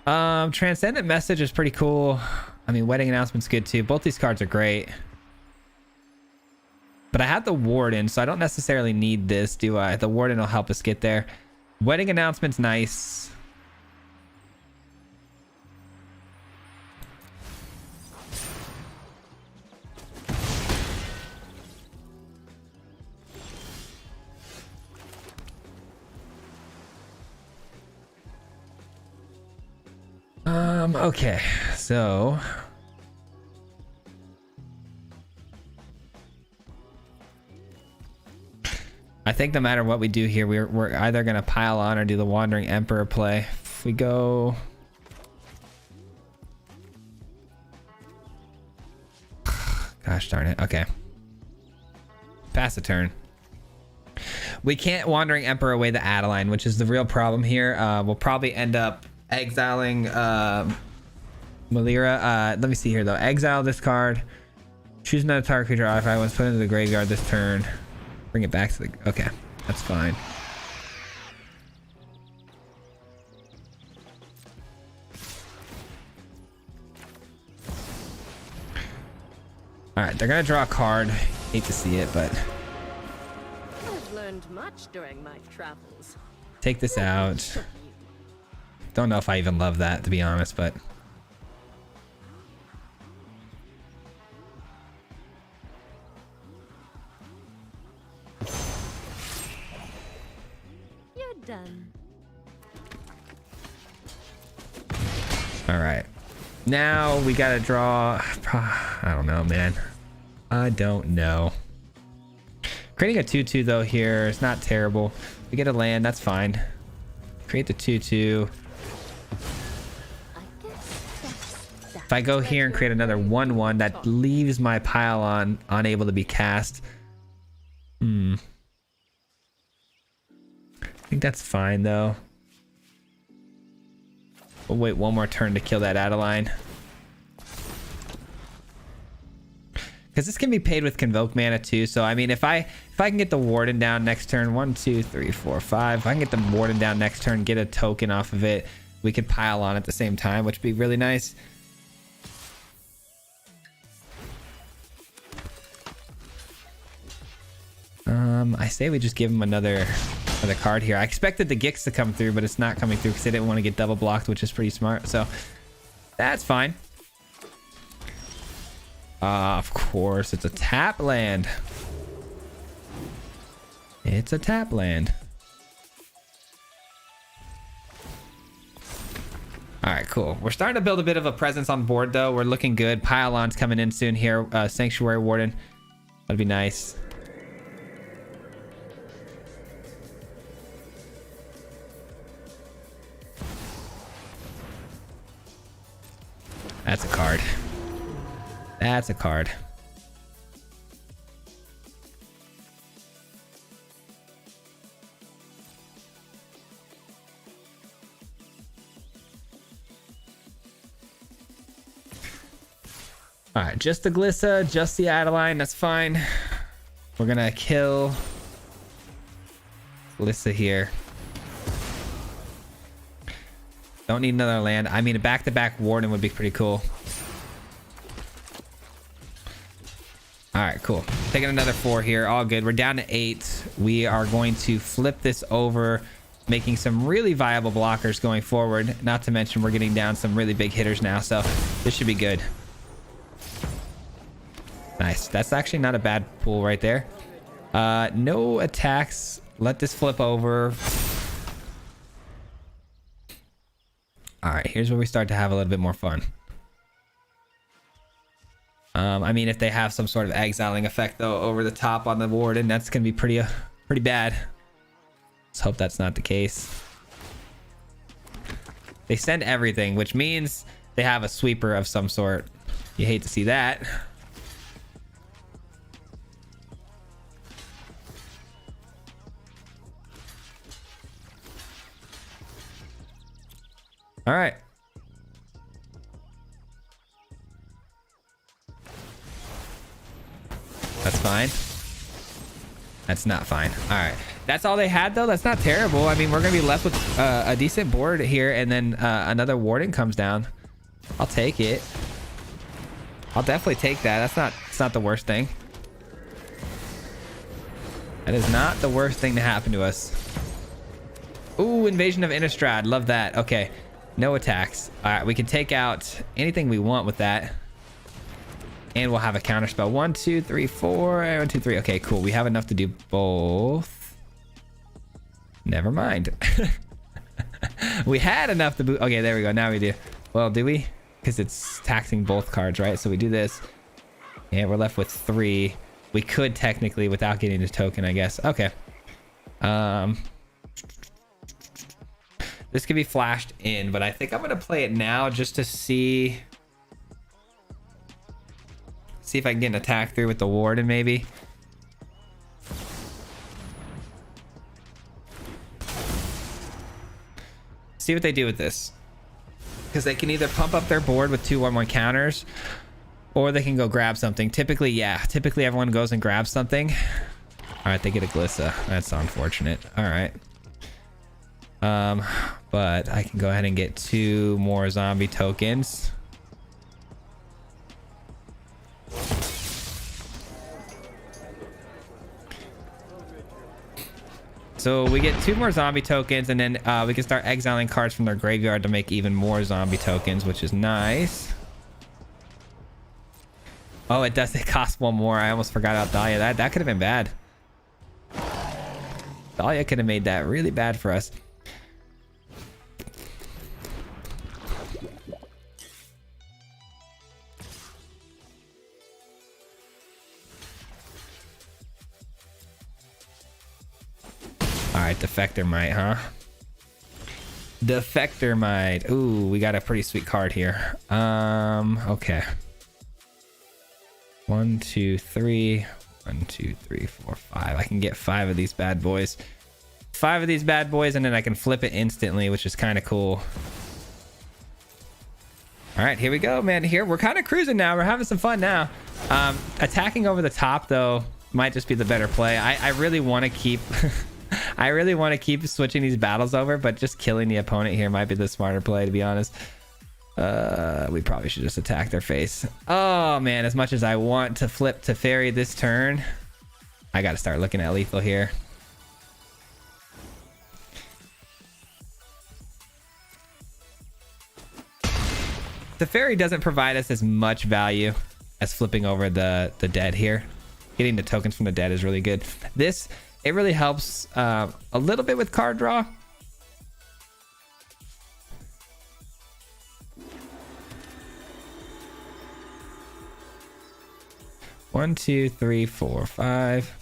Transcendent Message is pretty cool. I mean, Wedding Announcement's good too. Both these cards are great. But I have the Warden, so I don't necessarily need this, do I? The Warden will help us get there. Wedding Announcement's nice. Okay, so I think no matter what we do here, we're either gonna pile on or do the Wandering Emperor play. If we go, gosh darn it. Okay, pass the turn. We can't Wandering Emperor away the Adeline, which is the real problem here. We'll probably end up exiling Malira. Let me see here though. Exile this card. Choose another target creature artifact once put into the graveyard this turn. Bring it back to the... Okay, that's fine. Alright, they're gonna draw a card. Hate to see it, but... I've learned much during my travels. Take this out. Don't know if I even love that, to be honest, but... You're done. All right. Now we gotta draw... I don't know, man. I don't know. Creating a 2/2 though here is not terrible. We get a land, that's fine. Create the 2/2. If I go here and create another 1/1, that leaves my pylon unable to be cast. I think that's fine though. We'll wait one more turn to kill that Adeline. Because this can be paid with Convoke mana too. So I mean, if I can get the Warden down next turn, 1, 2, 3, 4, 5. If I can get the Warden down next turn, get a token off of it, we could pile on at the same time, which would be really nice. I say we just give him another card here. I expected the Gix to come through, but it's not coming through because they didn't want to get double blocked, which is pretty smart. So that's fine. Of course, it's a tap land. It's a tap land. All right, cool. We're starting to build a bit of a presence on board, though. We're looking good. Pylon's coming in soon here. Sanctuary Warden. That'd be nice. That's a card. That's a card. All right, just the Glissa, just the Adeline, that's fine. We're gonna kill Glissa here. Don't need another land. I mean, a back-to-back Warden would be pretty cool. All right, cool. Taking another 4 here. All good. We're down to 8. We are going to flip this over, making some really viable blockers going forward. Not to mention we're getting down some really big hitters now, so this should be good. Nice. That's actually not a bad pool right there. No attacks. Let this flip over. All right, here's where we start to have a little bit more fun. I mean, if they have some sort of exiling effect though over the top on the Warden, that's gonna be pretty bad. Let's hope that's not the case. They send everything, which means they have a sweeper of some sort. You hate to see that. All right. That's fine. That's not fine. All right. That's all they had, though. That's not terrible. I mean, we're going to be left with a decent board here, and then another warden comes down. I'll take it. I'll definitely take that. It's not the worst thing. That is not the worst thing to happen to us. Ooh, invasion of Innistrad. Love that. Okay. No attacks. All right. We can take out anything we want with that. And we'll have a counter spell. 1, 2, 3, 4. 1, 2, 3. Okay, cool. We have enough to do both. Never mind. We had enough to boot. Okay, there we go. Now we do. Well, do we? Because it's taxing both cards, right? So we do this. And we're left with 3. We could technically without getting the token, I guess. Okay. This could be flashed in, but I think I'm going to play it now just to see if I can get an attack through with the warden, maybe. See what they do with this. Because they can either pump up their board with 2/1/1 counters, or they can go grab something. Typically, yeah. Typically, everyone goes and grabs something. All right, they get a Glissa. That's unfortunate. All right. But I can go ahead and get 2 more zombie tokens. So we get 2 more zombie tokens, and then we can start exiling cards from their graveyard to make even more zombie tokens, which is nice. Oh, it does. It costs 1 more. I almost forgot about Dahlia. That could have been bad. Dahlia could have made that really bad for us. All right, Defector Might, huh? Defector Might. Ooh, we got a pretty sweet card here. Okay. 1, 2, 3. 1, 2, 3, 4, 5. I can get 5 of these bad boys. 5 of these bad boys, and then I can flip it instantly, which is kind of cool. All right, here we go, man. Here, we're kind of cruising now. We're having some fun now. Attacking over the top, though, might just be the better play. I really want to keep... I really want to keep switching these battles over, but just killing the opponent here might be the smarter play, to be honest. We probably should just attack their face. Oh, man, as much as I want to flip to fairy this turn, I got to start looking at lethal here. The fairy doesn't provide us as much value as flipping over the dead here. Getting the tokens from the dead is really good. This... it really helps a little bit with card draw. One, 2, 3, 4, 5.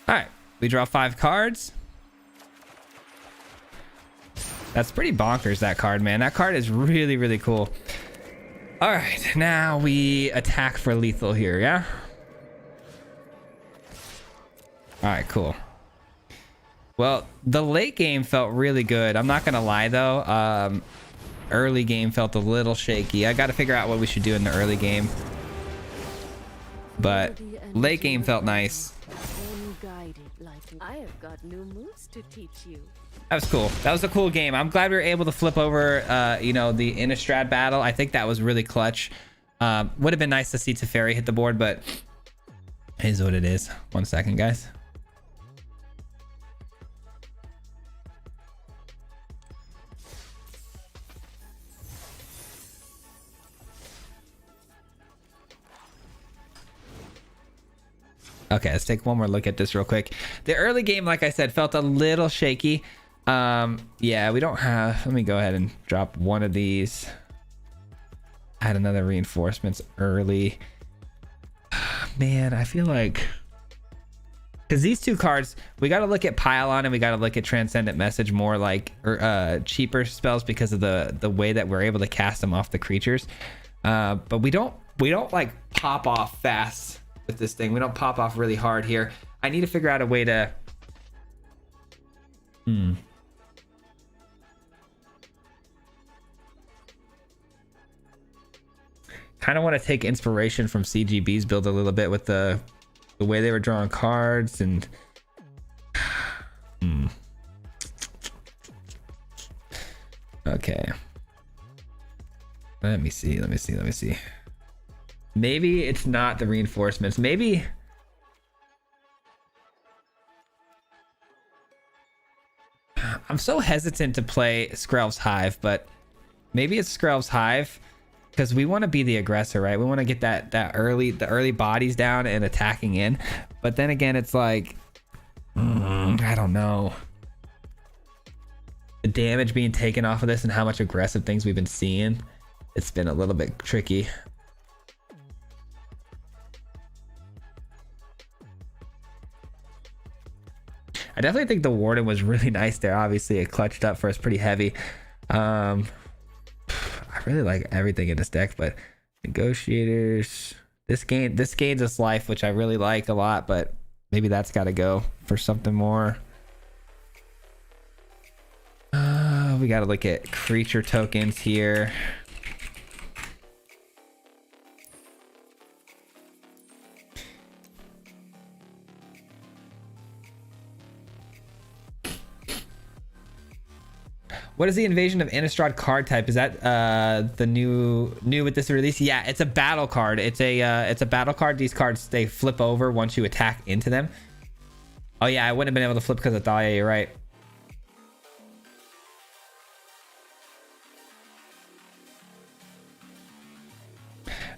All right, we draw 5 cards. That's pretty bonkers, that card, man. That card is really, really cool. All right, now we attack for lethal here, yeah? All right, cool. Well, the late game felt really good. I'm not gonna lie, though. Early game felt a little shaky. I got to figure out what we should do in the early game. But late game felt nice. I have got new moves to teach you. That was cool. That was a cool game. I'm glad we were able to flip over, you know, the Innistrad battle. I think that was really clutch. Would have been nice to see Teferi hit the board, but it is what it is. 1 second, guys. Okay, let's take one more look at this real quick. The early game, like I said, felt a little shaky. Yeah, we don't have... let me go ahead and drop one of these. Add another reinforcements early. Man, I feel like... Because these two cards, we got to look at Pylon and we got to look at Transcendent Message more like cheaper spells because of the way that we're able to cast them off the creatures. But we don't like pop off fast with this thing. We don't pop off really hard here. I need to figure out a way to. Kind of want to take inspiration from CGB's build a little bit with the way they were drawing cards and. Okay. Let me see. Maybe it's not the reinforcements. Maybe. I'm so hesitant to play Skrelv's Hive, but maybe it's Skrelv's Hive because we want to be the aggressor, right? We want to get the early bodies down and attacking in. But then again, it's like, I don't know. The damage being taken off of this and how much aggressive things we've been seeing, it's been a little bit tricky. I definitely think the Warden was really nice there. Obviously, it clutched up for us pretty heavy. I really like everything in this deck, but Negotiators. This gains us life, which I really like a lot, but maybe that's got to go for something more. We got to look at creature tokens here. What is the Invasion of Innistrad card type? Is that the new with this release? Yeah, it's a battle card. It's a battle card. These cards, they flip over once you attack into them. Oh yeah, I wouldn't have been able to flip because of Thalia. You're right.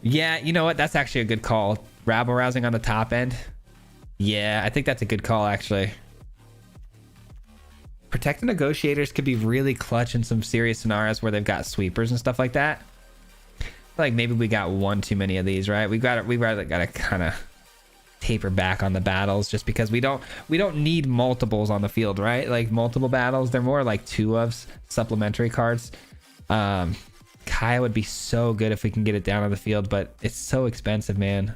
Yeah, you know what? That's actually a good call. Rabble rousing on the top end. Yeah, I think that's a good call actually. Protect the Negotiators could be really clutch in some serious scenarios where they've got sweepers and stuff like that. I feel like maybe we got one too many of these, right? We got to kind of taper back on the battles just because we don't need multiples on the field, right? Like multiple battles, they're more like 2-ofs, supplementary cards. Kaya would be so good if we can get it down on the field, but it's so expensive, man.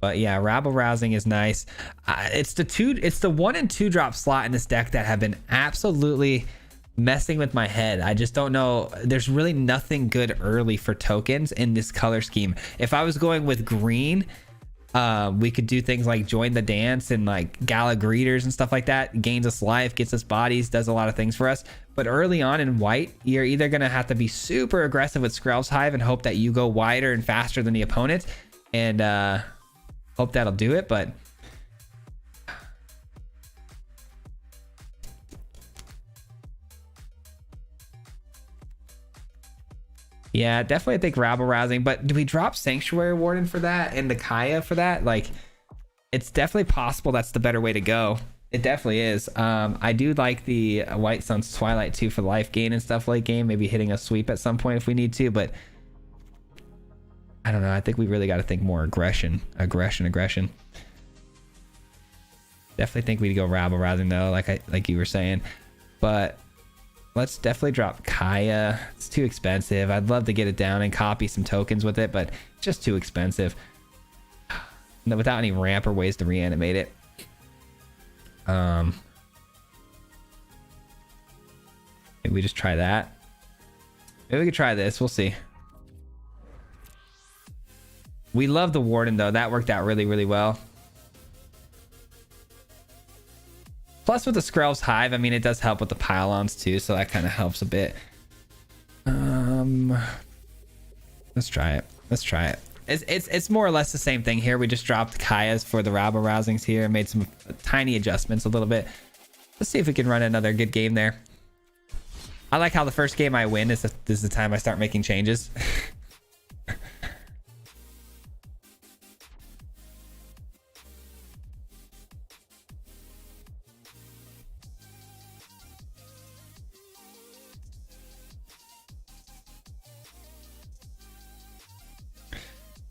But yeah, Rabble Rousing is nice. It's the 1 and 2 drop slot in this deck that have been absolutely messing with my head. I just don't know. There's really nothing good early for tokens in this color scheme. If I was going with green, we could do things like Join the Dance and like Gala Greeters and stuff like that. Gains us life, gets us bodies, does a lot of things for us. But early on in white, you're either going to have to be super aggressive with Skrelv's Hive and hope that you go wider and faster than the opponent. And hope that'll do it, but yeah, definitely I think Rabble Rousing. But do we drop Sanctuary Warden for that and the Kaya for that? Like, it's definitely possible that's the better way to go. It definitely is. I do like the White Sun's Twilight too for life gain and stuff late game, maybe hitting a sweep at some point if we need to, but I don't know. I think we really got to think more aggression. Definitely think we'd go Rabble Rousing though, like you were saying. But let's definitely drop Kaya. It's too expensive. I'd love to get it down and copy some tokens with it, but it's just too expensive. Without any ramp or ways to reanimate it. Maybe we just try that. Maybe we could try this. We'll see. We love the Warden though. That worked out really, really well. Plus with the Skrelv's Hive, I mean, it does help with the pylons too, so that kind of helps a bit. Let's try it. It's more or less the same thing here. We just dropped Kaya's for the Rabble Rousings here, made some tiny adjustments a little bit. Let's see if we can run another good game there. I like how the first game I win is the time I start making changes.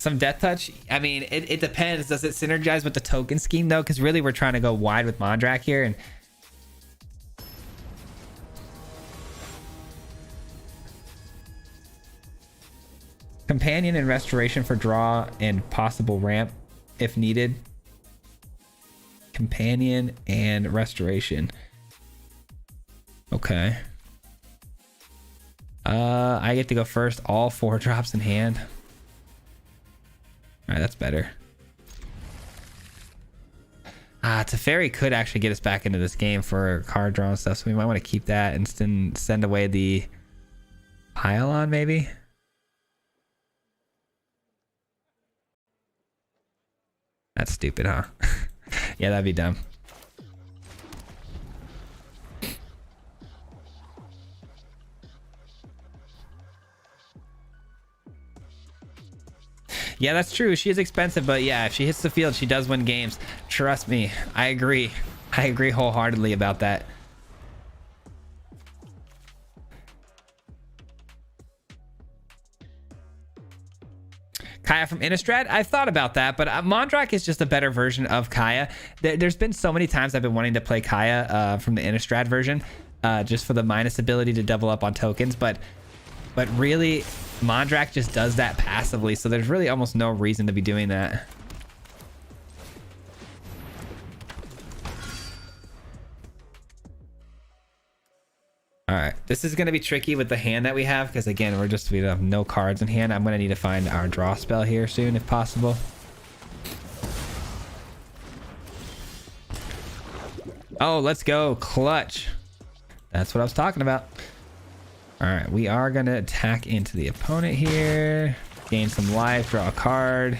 Some death touch. I mean, it depends. Does it synergize with the token scheme though? Because really we're trying to go wide with Mondrak here, and companion and restoration for draw and possible ramp if needed. Companion and restoration. Okay. I get to go first. All 4 drops in hand. All right, that's better. Teferi could actually get us back into this game for card draw and stuff, so we might want to keep that and send away the pylon, maybe. That's stupid, huh? Yeah, that'd be dumb. Yeah, that's true. She is expensive, but yeah, if she hits the field, she does win games. Trust me. I agree. I agree wholeheartedly about that. Kaya from Innistrad? I thought about that, but Mondrak is just a better version of Kaya. There's been so many times I've been wanting to play Kaya from the Innistrad version, just for the minus ability to double up on tokens, but really, Mondrak just does that passively, so there's really almost no reason to be doing that. All right, this is going to be tricky with the hand that we have, because again, we have no cards in hand. I'm going to need to find our draw spell here soon if possible. Oh, let's go. Clutch. That's what I was talking about. All right, we are going to attack into the opponent here. Gain some life, draw a card.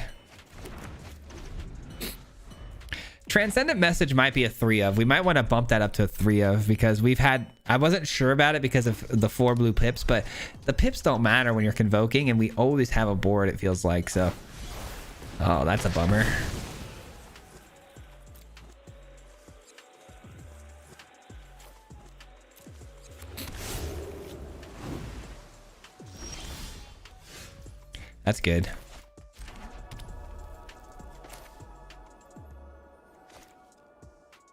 Transcendent Message might be a 3 of. We might want to bump that up to a 3 of, because I wasn't sure about it because of the 4 blue pips, but the pips don't matter when you're convoking, and we always have a board, it feels like, so. Oh, that's a bummer. That's good.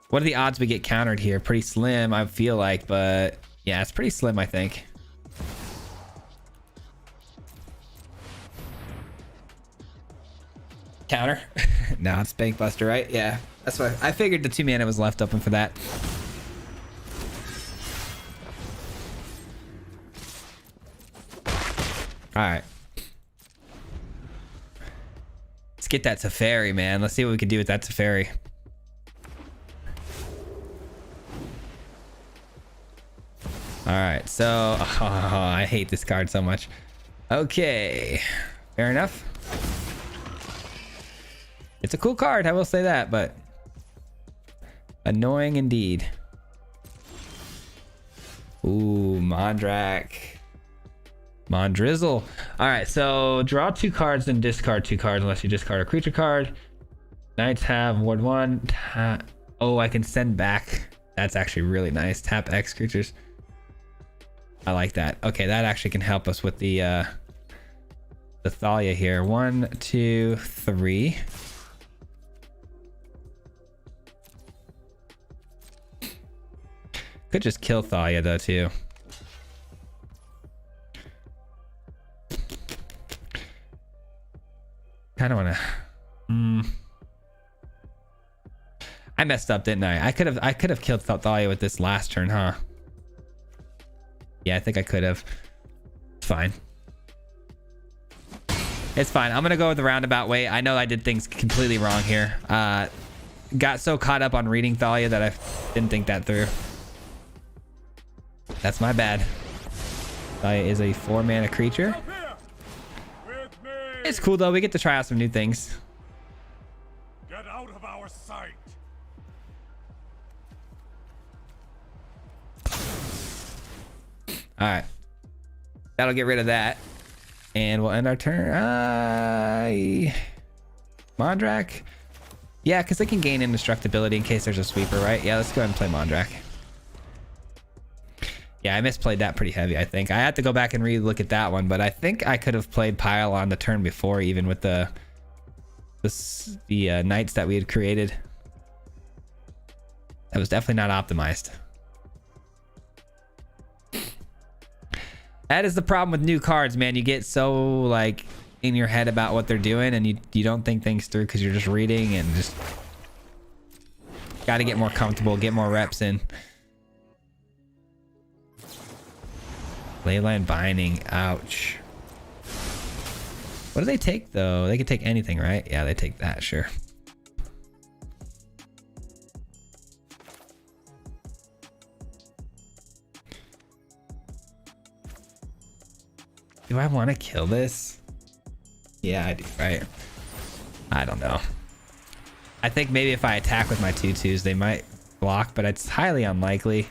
What are the odds we get countered here? Pretty slim, I feel like, but yeah, it's pretty slim, I think. Counter? No, it's Bank Buster, right? Yeah, that's why I figured the 2 mana was left open for that. All right. Let's get that Teferi, man. Let's see what we can do with that Teferi. All right, so I hate this card so much. Okay, fair enough. It's a cool card, I will say that, but annoying indeed. Ooh, Mondrak. Mondrizzle. All right, so draw 2 cards, then discard 2 cards unless you discard a creature card. Knights have ward 1. Oh, I can send back. That's actually really nice. Tap X creatures. I like that. Okay, that actually can help us with the Thalia here. 1, 2, 3. Could just kill Thalia though too. Kind of want to. I messed up, didn't I? I could have killed Thalia with this last turn, huh? Yeah, I think I could have. It's fine. It's fine. I'm gonna go with the roundabout way. I know I did things completely wrong here. Got so caught up on reading Thalia that I didn't think that through. That's my bad. Thalia is a 4 mana creature. It's cool though. We get to try out some new things. Get out of our sight. All right, that'll get rid of that, and we'll end our turn. Mondrak, yeah, because they can gain indestructibility in case there's a sweeper, right? Yeah, let's go ahead and play Mondrak. Yeah, I misplayed that pretty heavy, I think. I had to go back and re-look at that one, but I think I could have played Pile on the turn before, even with the knights that we had created. That was definitely not optimized. That is the problem with new cards, man. You get so like in your head about what they're doing, and you don't think things through because you're just reading and just got to get more comfortable, get more reps in. Leyline Binding, ouch. What do they take though? They could take anything, right? Yeah, they take that, sure. Do I want to kill this? Yeah, I do, right? I don't know. I think maybe if I attack with my 2/2s, they might block, but it's highly unlikely.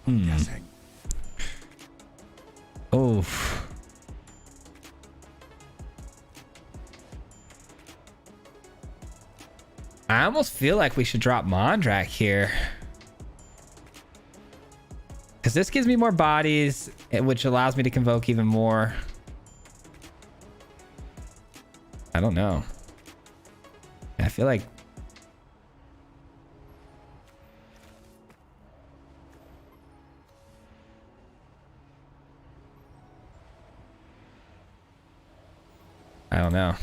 Guessing. Oof. I almost feel like we should drop Mondrak here. Because this gives me more bodies, which allows me to convoke even more. I don't know. I feel like... I don't know.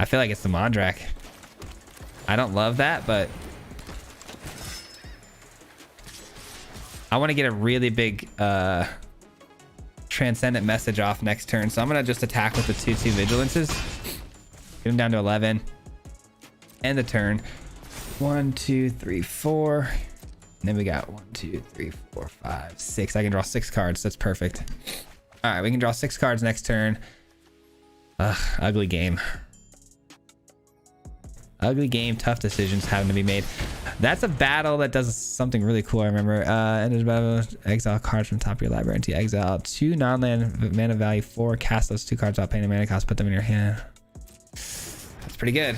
I feel like it's the Mondrak. I don't love that, but I want to get a really big transcendent message off next turn. So I'm going to just attack with the 2/2 vigilances. Get him down to 11. End the turn. 1, 2, 3, 4. And then we got 1, 2, 3, 4, 5, 6. I can draw 6 cards. That's perfect. All right, we can draw 6 cards next turn. Ugh, ugly game. Ugly game, tough decisions having to be made. That's a battle that does something really cool, I remember. Enters battle, exile cards from the top of your library into exile. 2 non-land mana value, 4. Cast those 2 cards without paying a mana cost, put them in your hand. That's pretty good.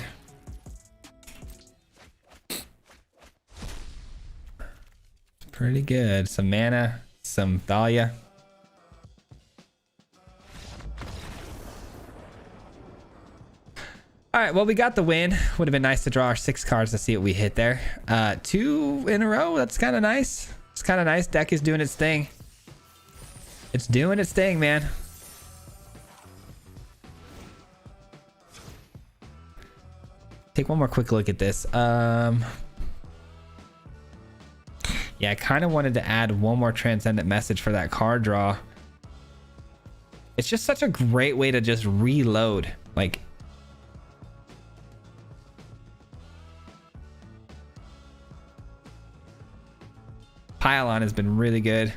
Pretty good. Some mana, some Thalia. All right, well, we got the win. Would have been nice to draw our 6 cards to see what we hit there. 2 in a row. That's kind of nice. It's kind of nice. Deck is doing its thing. It's doing its thing, man. Take one more quick look at this. Yeah, I kind of wanted to add one more transcendent message for that card draw. It's just such a great way to just reload. Like, Pylon has been really good.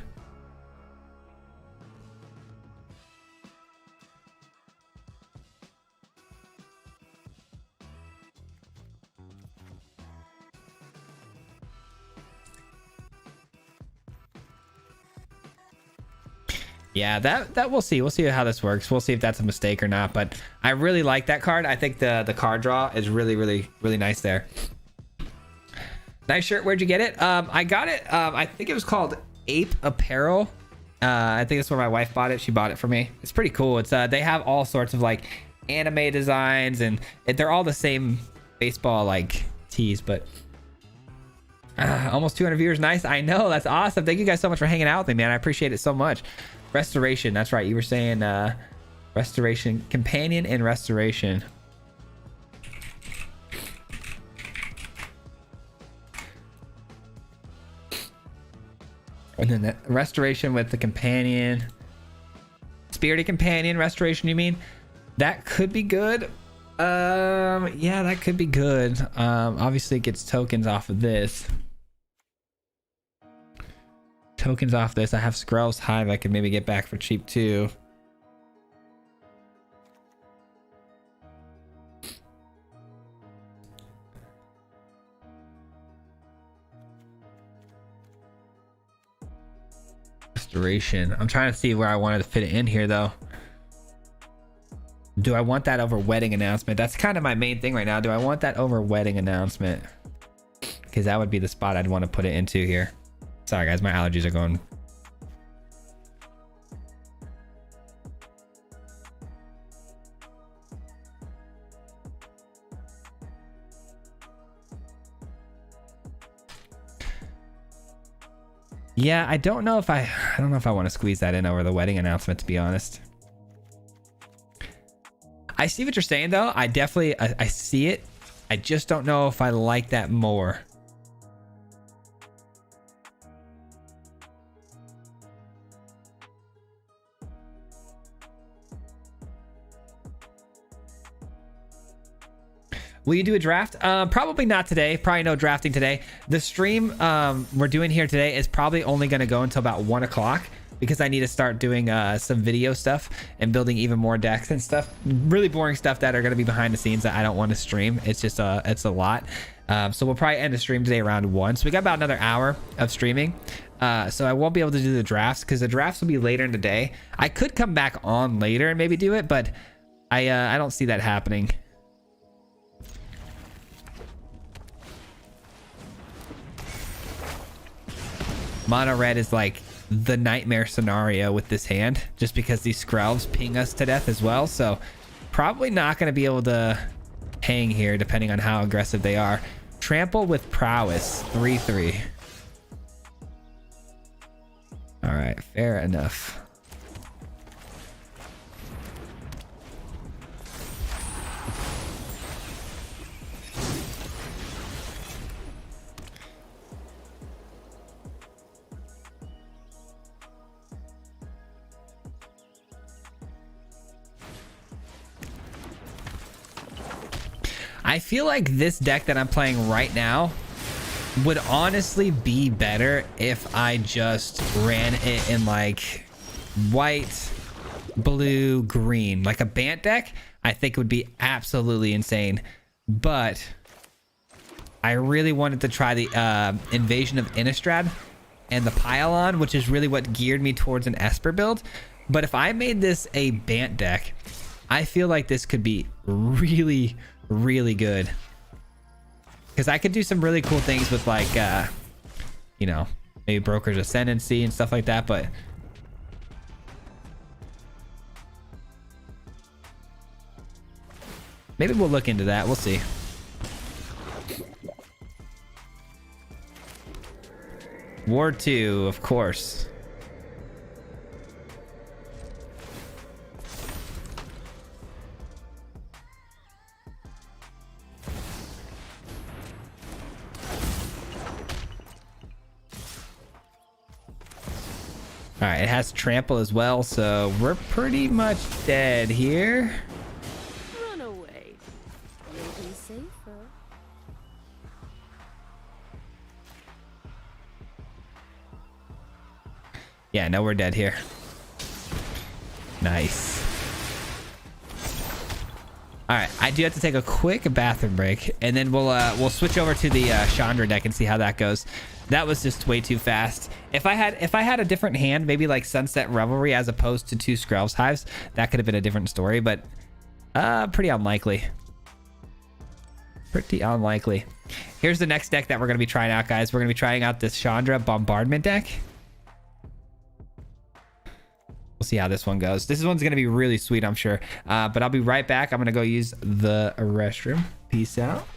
Yeah, that we'll see. We'll see how this works. We'll see if that's a mistake or not. But I really like that card. I think the card draw is really nice there. Nice shirt. Where'd you get it? I got it. I think it was called Ape Apparel. I think that's where my wife bought it. She bought it for me. It's pretty cool. It's they have all sorts of like anime designs, and they're all the same baseball like tees, but almost 200 viewers. Nice. I know. That's awesome. Thank you guys so much for hanging out with me, man. I appreciate it so much. Restoration. That's right. You were saying restoration, companion, and restoration. And then the restoration with the companion, spirited companion restoration, you mean? That could be good. Yeah, that could be good. Obviously it gets tokens off of this. Tokens off this. I have Skrell's Hive I could maybe get back for cheap too. restoration. I'm trying to see where I wanted to fit it in here though. Do I want that over wedding announcement? That's kind of my main thing right now. Do I want that over wedding announcement? Because that would be the spot I'd want to put it into here. Sorry guys, my allergies are going. Yeah, I don't know if I want to squeeze that in over the wedding announcement, to be honest. I see what you're saying though. I definitely I see it. I just don't know if I like that more. Will you do a draft? Probably not today. Probably no drafting today. The stream we're doing here today is probably only going to go until about 1 o'clock because I need to start doing some video stuff and building even more decks and stuff. Really boring stuff that are going to be behind the scenes that I don't want to stream. It's just it's a lot. So we'll probably end the stream today around 1. So we got about another hour of streaming. So I won't be able to do the drafts because the drafts will be later in the day. I could come back on later and maybe do it, but I don't see that happening. Mono red is like the nightmare scenario with this hand, just because these Skrelvs ping us to death as well. So probably not going to be able to hang here depending on how aggressive they are. Trample with prowess, 3/3. All right, fair enough. I feel like this deck that I'm playing right now would honestly be better if I just ran it in like white, blue, green. Like a Bant deck, I think would be absolutely insane. But I really wanted to try the Invasion of Innistrad and the Pylon, which is really what geared me towards an Esper build. But if I made this a Bant deck, I feel like this could be really good, because I could do some really cool things with like you know, maybe Broker's Ascendancy and stuff like that. But maybe we'll look into that. We'll see. War 2, of course. All right, it has trample as well, so we're pretty much dead here. Run away. You'll be safer. Yeah, no, we're dead here. Nice. All right, I do have to take a quick bathroom break, and then we'll switch over to the Chandra deck and see how that goes. That was just way too fast. If I had a different hand, maybe like Sunset Revelry as opposed to 2 Skrelv's Hives, that could have been a different story, but pretty unlikely. Pretty unlikely. Here's the next deck that we're going to be trying out, guys. We're going to be trying out this Chandra bombardment deck. We'll see how this one goes. This one's going to be really sweet, I'm sure. But I'll be right back. I'm going to go use the restroom. Peace out.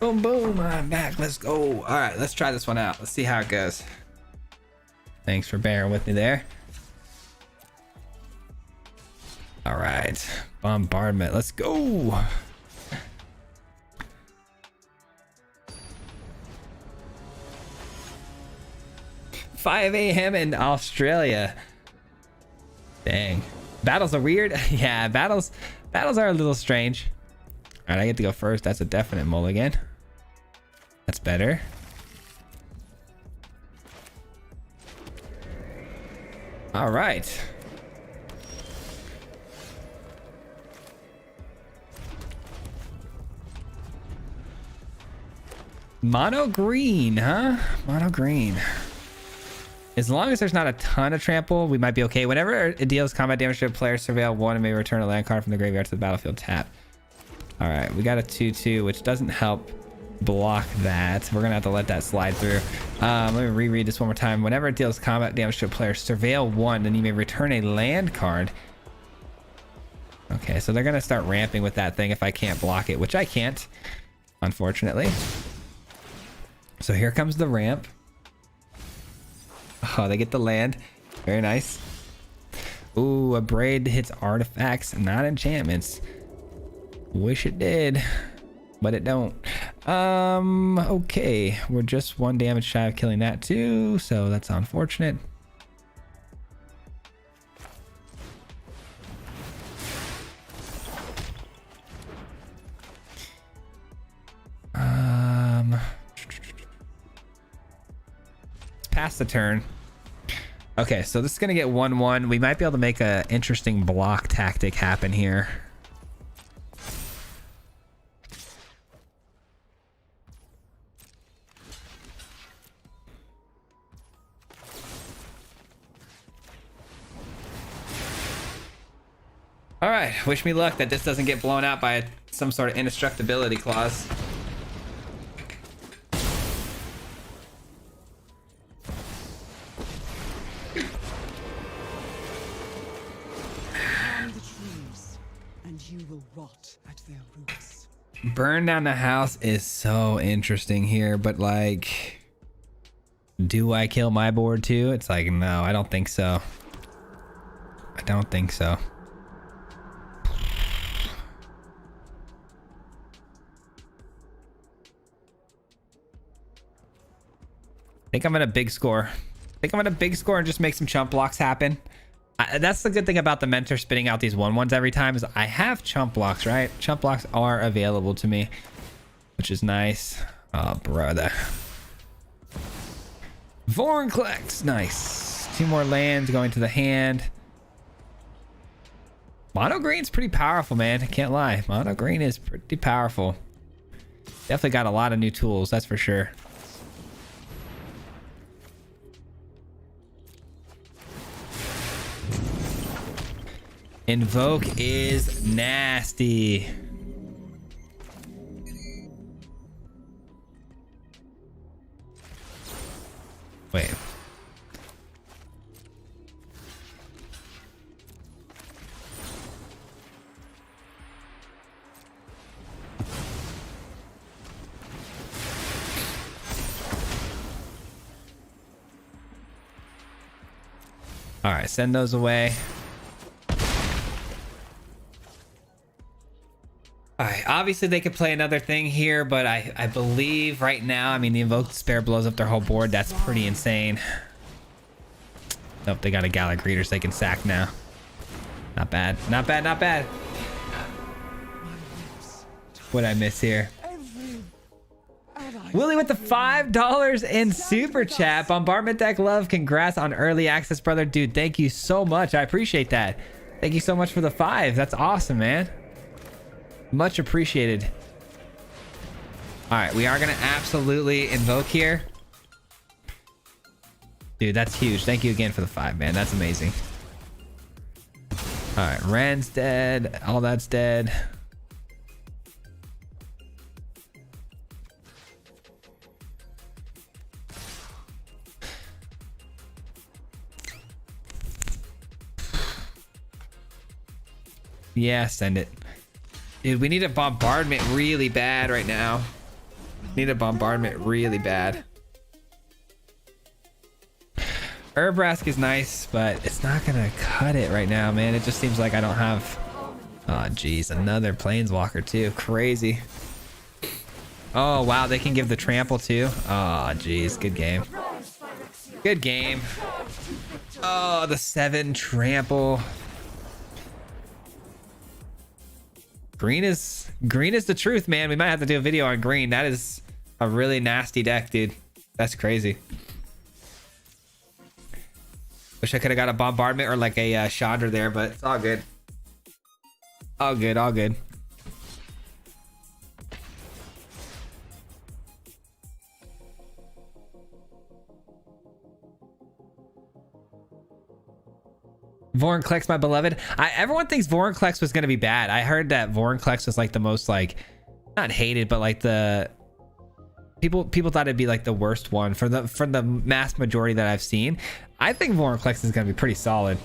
Boom, boom. I'm back. Let's go. All right, let's try this one out. Let's see how it goes. Thanks for bearing with me there. All right, bombardment. Let's go. $5 a.m. in Australia. Dang. Battles are weird. Yeah, battles are a little strange. All right, I get to go first. That's a definite mulligan. That's better. All right. Mono green, huh? Mono green. As long as there's not a ton of trample, we might be okay. Whenever it deals combat damage to a player, surveil 1 and may return a land card from the graveyard to the battlefield tap. All right, we got a 2/2, which doesn't help block that. We're gonna have to let that slide through. Let me reread this one more time. Whenever it deals combat damage to a player, surveil 1, then you may return a land card. Okay, so they're gonna start ramping with that thing if I can't block it, which I can't, unfortunately. So here comes the ramp. Oh, they get the land. Very nice. Ooh, a braid hits artifacts, not enchantments. Wish it did, but it don't. Okay, we're just 1 damage shy of killing that too, so that's unfortunate. Past the turn. Okay, so this is gonna get 1/1. We might be able to make a interesting block tactic happen here. All right, wish me luck that this doesn't get blown out by some sort of indestructibility clause. Burn down the house is so interesting here, but like, do I kill my board too? It's like, no, I don't think so. I don't think so. I think I'm gonna big score. And just make some chump blocks happen. That's the good thing about the mentor spitting out these 1/1s every time is I have chump blocks, right? Chump blocks are available to me, which is nice. Oh, brother. Vornclex, nice. 2 more lands going to the hand. Mono green's pretty powerful, man. I can't lie. Mono green is pretty powerful. Definitely got a lot of new tools, that's for sure. Invoke is nasty. Wait. All right, send those away. All right, obviously they could play another thing here, but I believe right now, I mean, the Invoked Despair blows up their whole board. That's pretty insane. Nope, they got a Gallic Reader, so they can sack now. Not bad, not bad, not bad. What'd I miss here? Willie with the $5 in super chat. Bombardment deck love. Congrats on early access, brother. Dude, thank you so much. I appreciate that. Thank you so much for the 5. That's awesome, man. Much appreciated. All right, we are gonna absolutely invoke here. Dude, that's huge. Thank you again for the 5, man. That's amazing. All right, Ren's dead. All that's dead. Yeah, send it. Dude, we need a bombardment really bad right now. Need a bombardment really bad. Herbrask is nice, but it's not gonna cut it right now, man. It just seems like I don't have... Oh, geez. Another planeswalker, too. Crazy. Oh, wow. They can give the trample, too. Oh, geez. Good game. Good game. Oh, the 7 trample. Green is the truth, man. We might have to do a video on green. That is a really nasty deck, dude. That's crazy. Wish I could have got a bombardment or like a Chandra there, but it's all good. All good, all good. Vorinclex, my beloved. Everyone thinks Vorinclex was gonna be bad. I heard that Vorinclex was like the most like, not hated, but like the people thought it'd be like the worst one for the mass majority that I've seen. I think Vorinclex is gonna be pretty solid.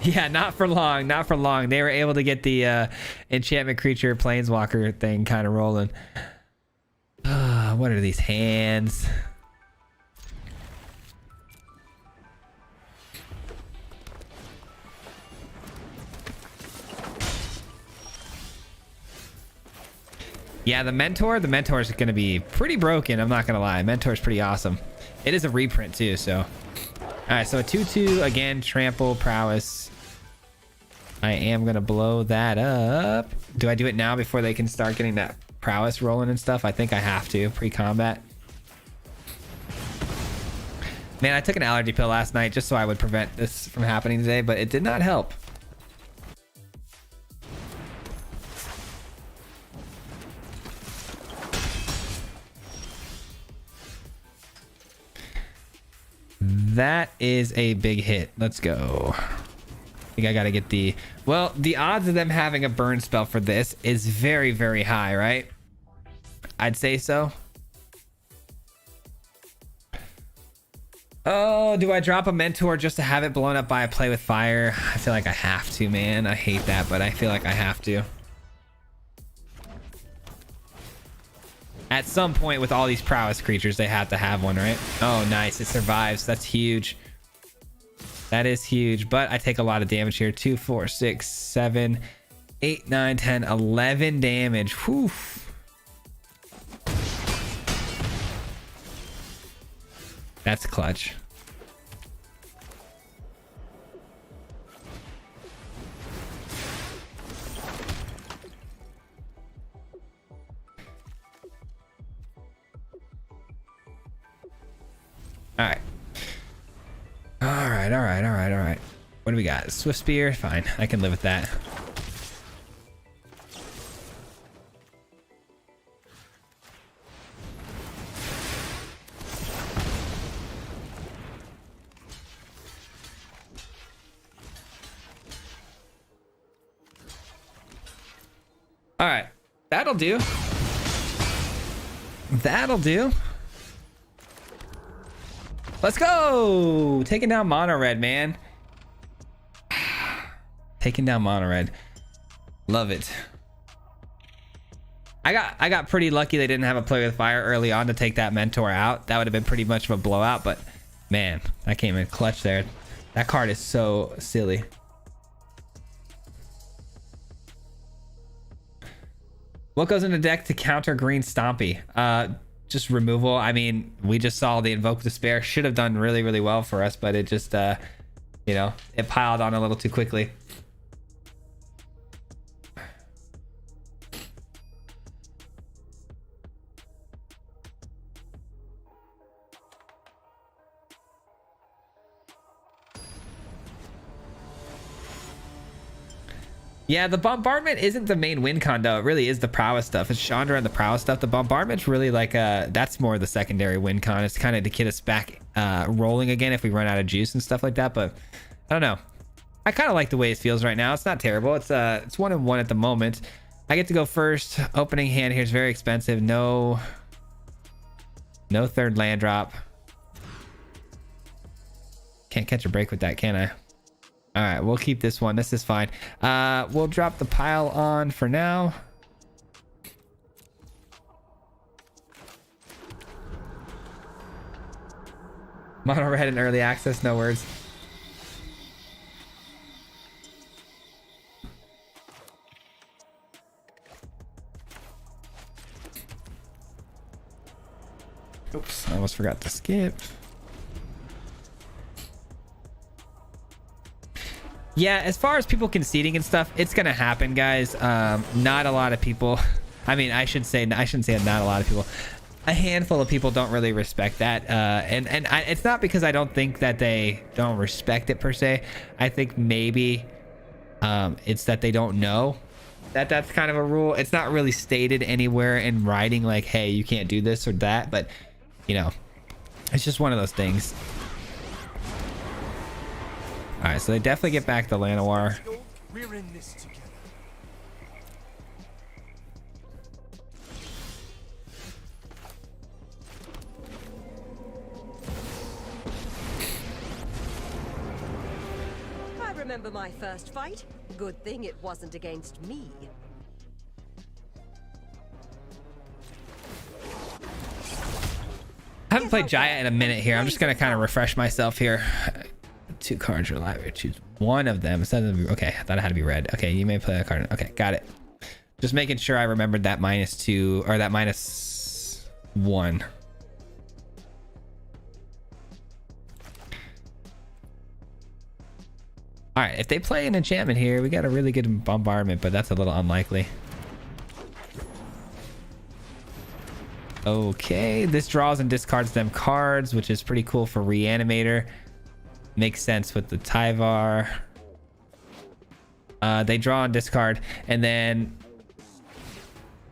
Yeah, not for long, not for long. They were able to get the enchantment creature planeswalker thing kind of rolling. What are these hands? Yeah, the mentor is going to be pretty broken. I'm not going to lie. Mentor's pretty awesome. It is a reprint too, so. All right, so a 2/2 again, trample, prowess. I am going to blow that up. Do I do it now before they can start getting that prowess rolling and stuff? I think I have to pre-combat. Man, I took an allergy pill last night just so I would prevent this from happening today, but it did not help. That is a big hit. Let's go. I think I gotta get the... Well, the odds of them having a burn spell for this is very, very high, right? I'd say so. Oh, do I drop a mentor just to have it blown up by a play with fire? I feel like I have to, man. I hate that, but I feel like I have to. At some point with all these prowess creatures, they have to have one, right? Oh, nice. It survives. That's huge. That is huge, but I take a lot of damage here. 2, 4, 6, 7, 8, 9, 10, 11 damage. Whew. That's clutch. All right. All right. What do we got? Swift Spear? Fine. I can live with that. All right. That'll do. That'll do. Let's go! Taking down mono red, man. Taking down mono red. Love it. I got pretty lucky they didn't have a play with fire early on to take that mentor out. That would have been pretty much of a blowout, but man, that came in clutch there. That card is so silly. What goes in the deck to counter green Stompy? Just removal. I mean, we just saw the Invoke Despair. Should have done really, really well for us, but it just, you know, it piled on a little too quickly. Yeah, the bombardment isn't the main win con though. It really is the prowess stuff. It's Chandra and the prowess stuff. The bombardment's really like that's more the secondary win con. It's kind of to get us back rolling again if we run out of juice and stuff like that. But I don't know. I kind of like the way it feels right now. It's not terrible. It's 1-1 at the moment. I get to go first. Opening hand here is very expensive. No third land drop. Can't catch a break with that, can I? All right, we'll keep this one. This is fine. We'll drop the pile on for now. Mono red and early access, no words. Oops, I almost forgot to skip. Yeah, as far as people conceding and stuff, it's gonna happen, guys. Not a lot of people. I mean, I shouldn't say not a lot of people. A handful of people don't really respect that, it's not because I don't think that they don't respect it per se. I think maybe it's that they don't know that that's kind of a rule. It's not really stated anywhere in writing, like, hey, you can't do this or that, but you know, it's just one of those things. All right, so they definitely get back the Llanowar. We're in this together. I remember my first fight. Good thing it wasn't against me. I haven't played Jaya in a minute here. I'm just gonna kind of refresh myself here. 2 cards are alive. Choose one of them. Okay, I thought it had to be red. Okay, you may play a card. Okay, got it. Just making sure I remembered that -2 or that -1. All right, if they play an enchantment here, we got a really good bombardment, but that's a little unlikely. Okay, this draws and discards them cards, which is pretty cool for Reanimator. Makes sense with the Tyvar. They draw and discard, and then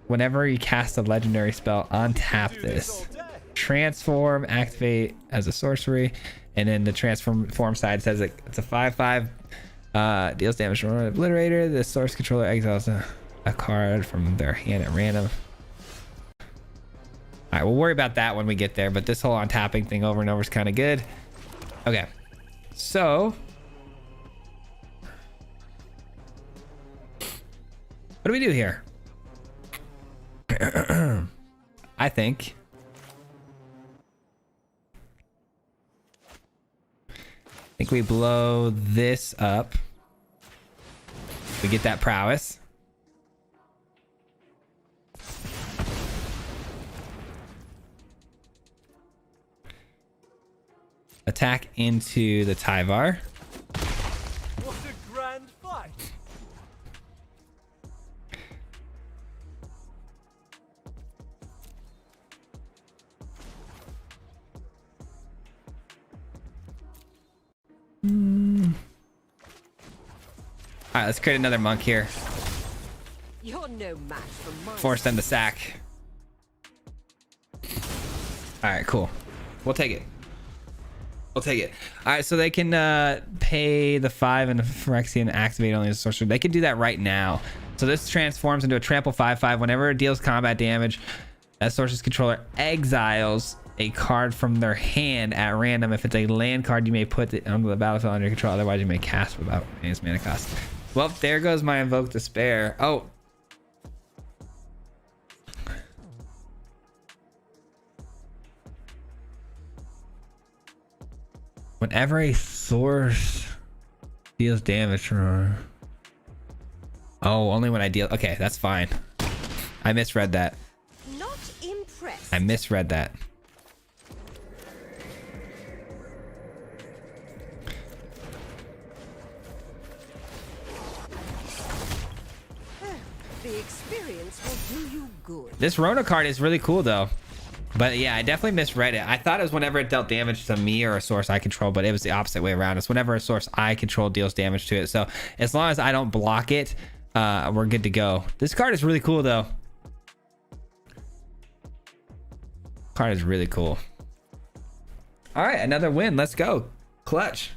whenever you cast a legendary spell, untap this. Transform, activate as a sorcery, and then the transform side says it's a 5/5. Deals damage from an obliterator. The source controller exiles a card from their hand at random. All right, we'll worry about that when we get there, but this whole untapping thing over and over is kind of good. Okay. So, what do we do here? I think we blow this up. We get that prowess. Attack into the Tyvar. What a grand fight! All right, let's create another monk here. You're no match for mine. Force them to sack. All right, cool. We'll take it. We'll take it. All right, so they can pay the 5 and Phyrexian activate only as a sorcerer. They can do that right now. So this transforms into a trample 5/5. Whenever it deals combat damage, that sorcerer's controller exiles a card from their hand at random. If it's a land card, you may put it onto the battlefield under your control. Otherwise, you may cast without its mana cost. Well, there goes my Invoke Despair. Oh. Whenever a source deals damage from... Oh, only when I deal... Okay, that's fine. I misread that. Not impressed. I misread that. The experience will do you good. This Rona card is really cool, though. But yeah, I definitely misread it. I thought it was whenever it dealt damage to me or a source I control, but it was the opposite way around. It's whenever a source I control deals damage to it. So as long as I don't block it, we're good to go. This card is really cool, though. Card is really cool. All right, another win. Let's go. Clutch.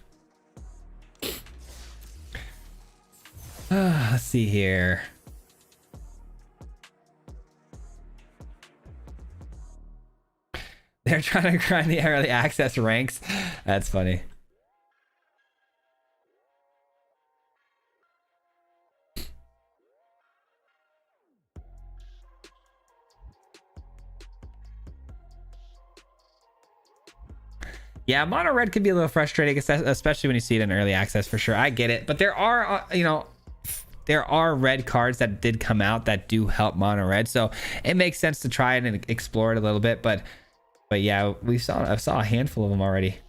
Let's see here. They're trying to grind the early access ranks. That's funny. Yeah, mono red could be a little frustrating, especially when you see it in early access for sure. I get it, but there are, there are red cards that did come out that do help mono red, so it makes sense to try it and explore it a little bit. But yeah, I saw a handful of them already.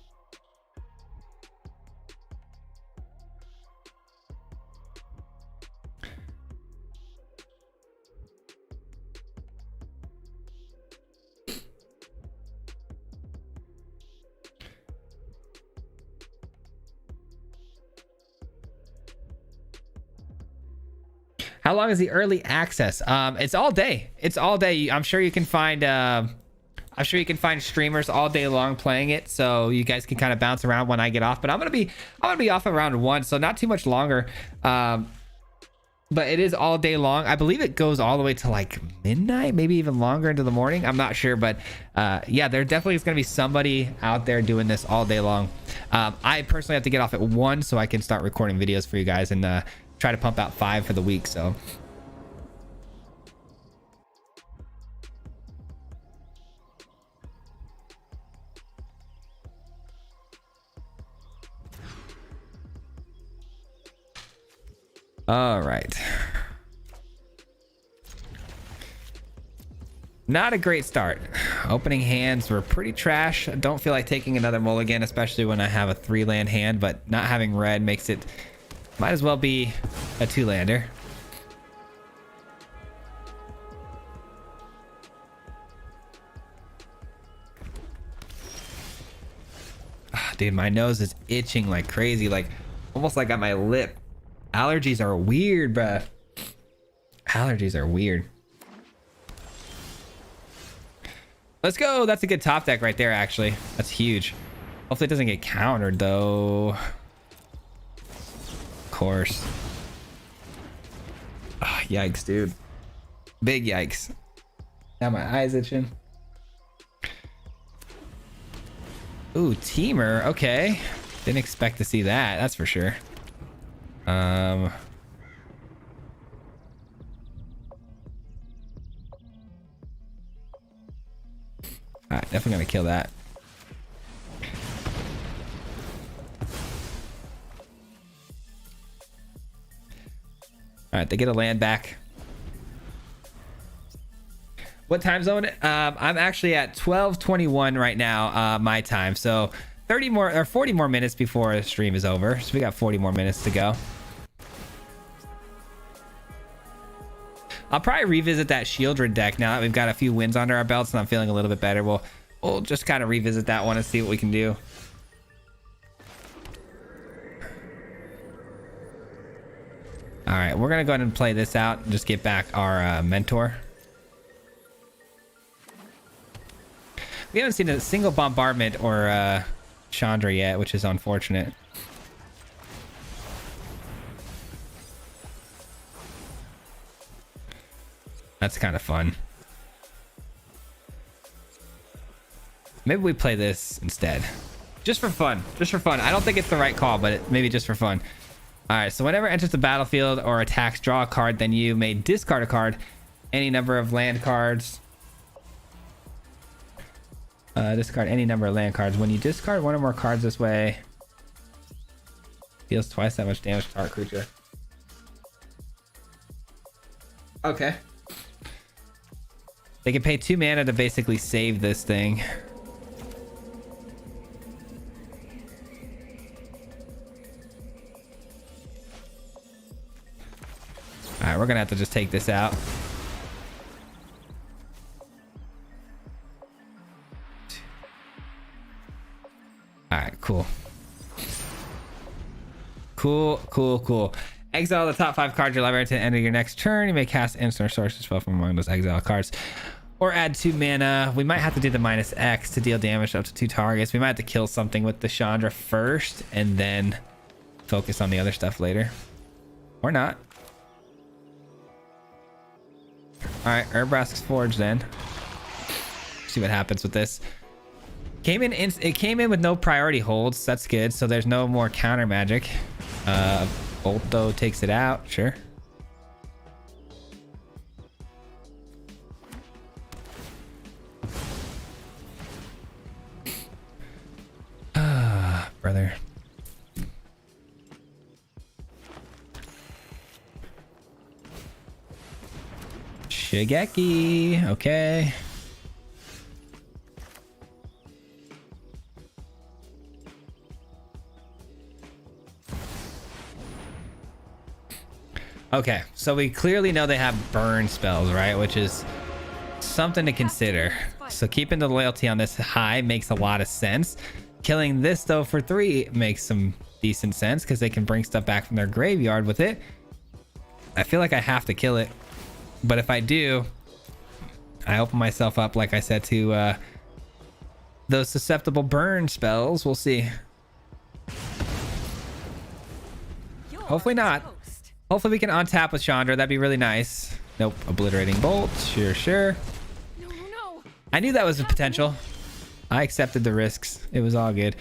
How long is the early access? It's all day. It's all day. I'm sure you can find streamers all day long playing it, so you guys can kind of bounce around when I get off. But I'm gonna be off around 1, so not too much longer. But it is all day long. I believe it goes all the way to like midnight, maybe even longer into the morning. I'm not sure, but yeah, there definitely is gonna be somebody out there doing this all day long. I personally have to get off at 1 so I can start recording videos for you guys and try to pump out 5 for the week. So all right, not a great start. Opening hands were pretty trash. I don't feel like taking another mulligan, especially when I have a 3-land hand, but not having red makes it, might as well be a 2-lander. Dude, my nose is itching like crazy, like almost like on my lip. Allergies are weird, bruh. Allergies are weird. Let's go. That's a good top deck right there, actually. That's huge. Hopefully it doesn't get countered, though. Of course. Oh, yikes, dude. Big yikes. Now my eyes itching. Ooh, Teamer. Okay. Didn't expect to see that. That's for sure. Alright, definitely gonna kill that. Alright, they get a land back. What time zone? I'm actually at 12:21 right now, my time. So 30 more or 40 more minutes before the stream is over. So we got 40 more minutes to go. I'll probably revisit that Sheoldred deck now that we've got a few wins under our belts and I'm feeling a little bit better. We'll just kind of revisit that one and see what we can do. All right, we're gonna go ahead and play this out and just get back our mentor. We haven't seen a single bombardment or Chandra yet, which is unfortunate. That's kind of fun. Maybe we play this instead. Just for fun. Just for fun. I don't think it's the right call, but maybe just for fun. Alright, so whenever it enters the battlefield or attacks, draw a card, then you may discard a card. Any number of land cards. Discard any number of land cards. When you discard one or more cards this way, deals twice that much damage to target creature. Okay. They can pay 2 mana to basically save this thing. Alright, we're gonna have to just take this out. Alright, cool. Cool. Exile the top 5 cards you library to the end of your next turn. You may cast instant or sorcery spell from among those exile cards. Or add 2 mana. We might have to do the -X to deal damage up to 2 targets. We might have to kill something with the Chandra first and then focus on the other stuff later. Or not. Alright, Urbrask's Forge then. See what happens with this. It came in with no priority holds. That's good. So there's no more counter magic. Bolt though takes it out. Sure. Shigeki. Okay. Okay, so we clearly know they have burn spells, right? Which is something to consider. So keeping the loyalty on this high makes a lot of sense. Killing this though for 3 makes some decent sense because they can bring stuff back from their graveyard with it. I feel like I have to kill it, but if I do, I open myself up, like I said, to those susceptible burn spells. We'll see. Hopefully not. Hopefully we can untap with Chandra. That'd be really nice. Nope. Obliterating bolt. Sure. No. I knew that was a potential. I accepted the risks. It was all good.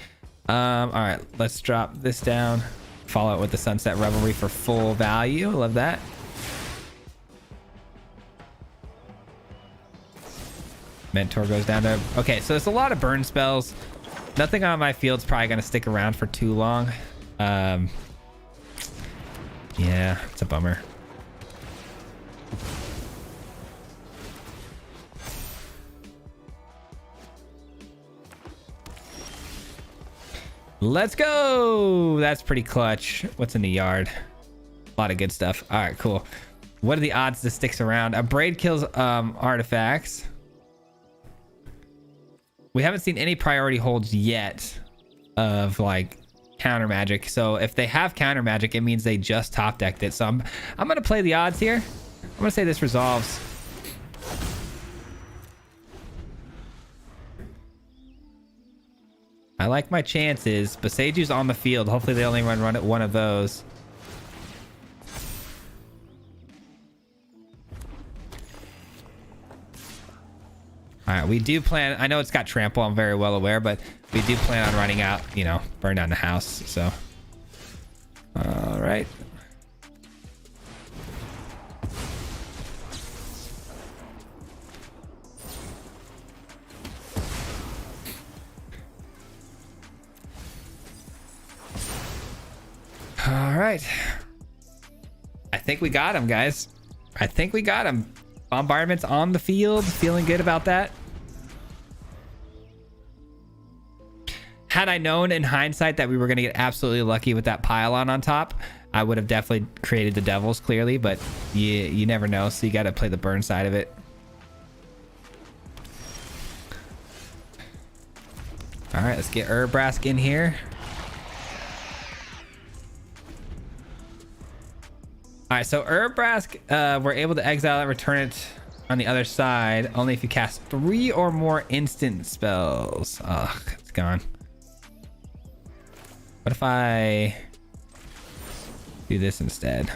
All right, let's drop this down. Follow it with the Sunset Revelry for full value. Love that. Mentor goes down there. Okay, so there's a lot of burn spells. Nothing on my field's probably going to stick around for too long. Yeah, it's a bummer. Let's go. That's pretty clutch. What's in the yard? A lot of good stuff. All right, cool. What are the odds this sticks around? A braid kills artifacts. We haven't seen any priority holds yet of like counter magic. So if they have counter magic, it means they just top decked it. So I'm gonna play the odds here. I'm gonna say this resolves. I like my chances. Boseju's on the field. Hopefully they only run at one of those. All right, we do plan. I know it's got trample. I'm very well aware, but we do plan on running out. You know, burn down the house. So, all right. All right. I think we got him, guys. I think we got him. Bombardment's on the field. Feeling good about that. Had I known in hindsight that we were going to get absolutely lucky with that pylon on top, I would have definitely created the devils clearly, but you never know, so you got to play the burn side of it. All right, let's get Urbrask in here. All right, so Urbrask, we're able to exile it, return it on the other side, only if you cast 3 or more instant spells. Ugh, it's gone. What if I do this instead?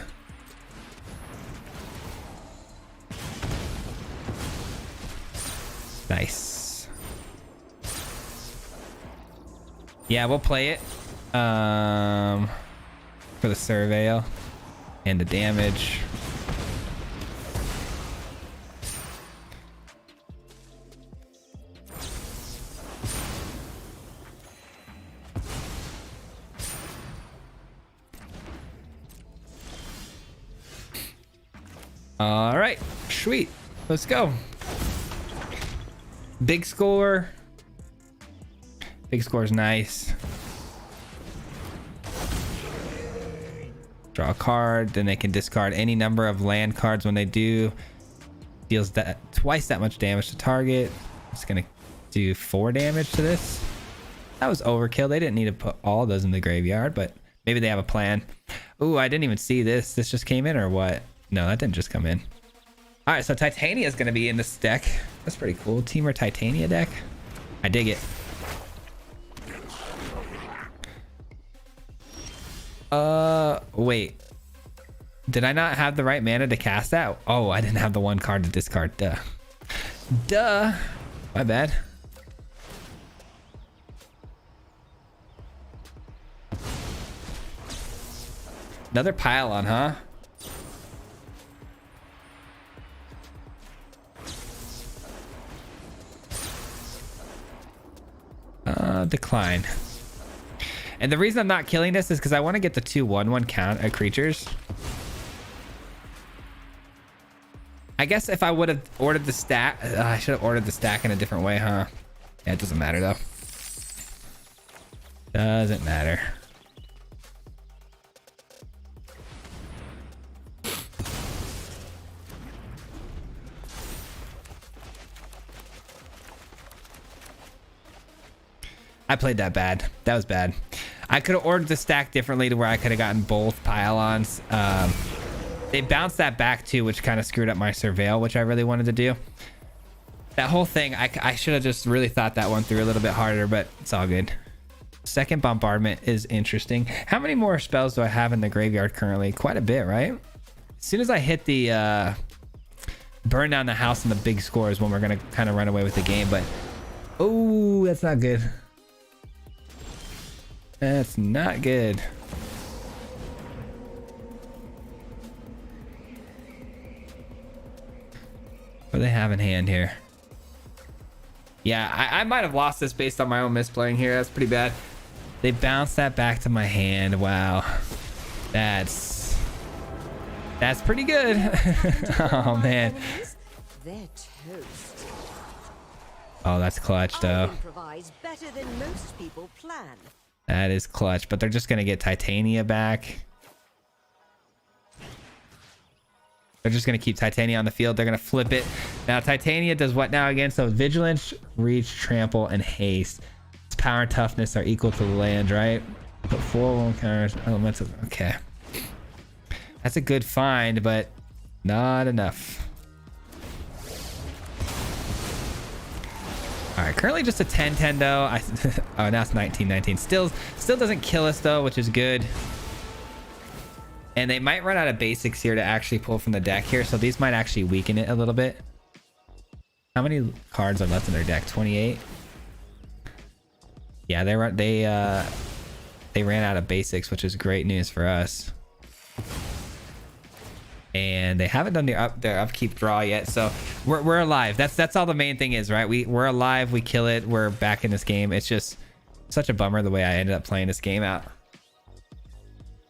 Nice. Yeah, we'll play it for the Surveil and the damage. All right, sweet. Let's go. Big score. Big score is nice. Draw a card, then they can discard any number of land cards when they do. Deals that twice that much damage to target. It's gonna do 4 damage to this. That was overkill. They didn't need to put all those in the graveyard, but maybe they have a plan. Ooh, I didn't even see this. This just came in or what? No, that didn't just come in. All right, so Titania is going to be in this deck. That's pretty cool. Teamer Titania deck. I dig it. Wait. Did I not have the right mana to cast that? Oh, I didn't have the 1 card to discard. Duh. My bad. Another pylon, huh? Decline. And the reason I'm not killing this is because I want to get the 2/1/1 count at creatures. I guess if I would have ordered the stack, I should have ordered the stack in a different way, huh? Yeah, it doesn't matter though. Doesn't matter. I played that bad. That was bad. I could have ordered the stack differently to where I could have gotten both pylons. They bounced that back too, which kind of screwed up my surveil, which I really wanted to do. That whole thing, I should have just really thought that one through a little bit harder, but it's all good. Second bombardment is interesting. How many more spells do I have in the graveyard currently? Quite a bit, right? As soon as I hit the burn down the house and the big score is when we're going to kind of run away with the game, but oh, that's not good. That's not good. What do they have in hand here? Yeah, I might have lost this based on my own misplaying here. That's pretty bad. They bounced that back to my hand. Wow. That's pretty good. Oh, man. They're toast. Oh, that's clutch, though. Improvise better than most people plan. That is clutch, but they're just going to get Titania back. They're just going to keep Titania on the field. They're going to flip it. Now, Titania does what now again? So, Vigilance, Reach, Trample, and Haste. Its power and toughness are equal to the land, right? Put 4 1 counters, elemental. Okay. That's a good find, but not enough. All right, currently just a 10-10 though. Oh, now it's 19-19. Still doesn't kill us though, which is good. And they might run out of basics here to actually pull from the deck here, so these might actually weaken it a little bit. How many cards are left in their deck? 28. Yeah, they ran out of basics, which is great news for us. And they haven't done their upkeep draw yet, so we're alive. That's all the main thing is, right? We're alive. We kill it. We're back in this game. It's just such a bummer the way I ended up playing this game out.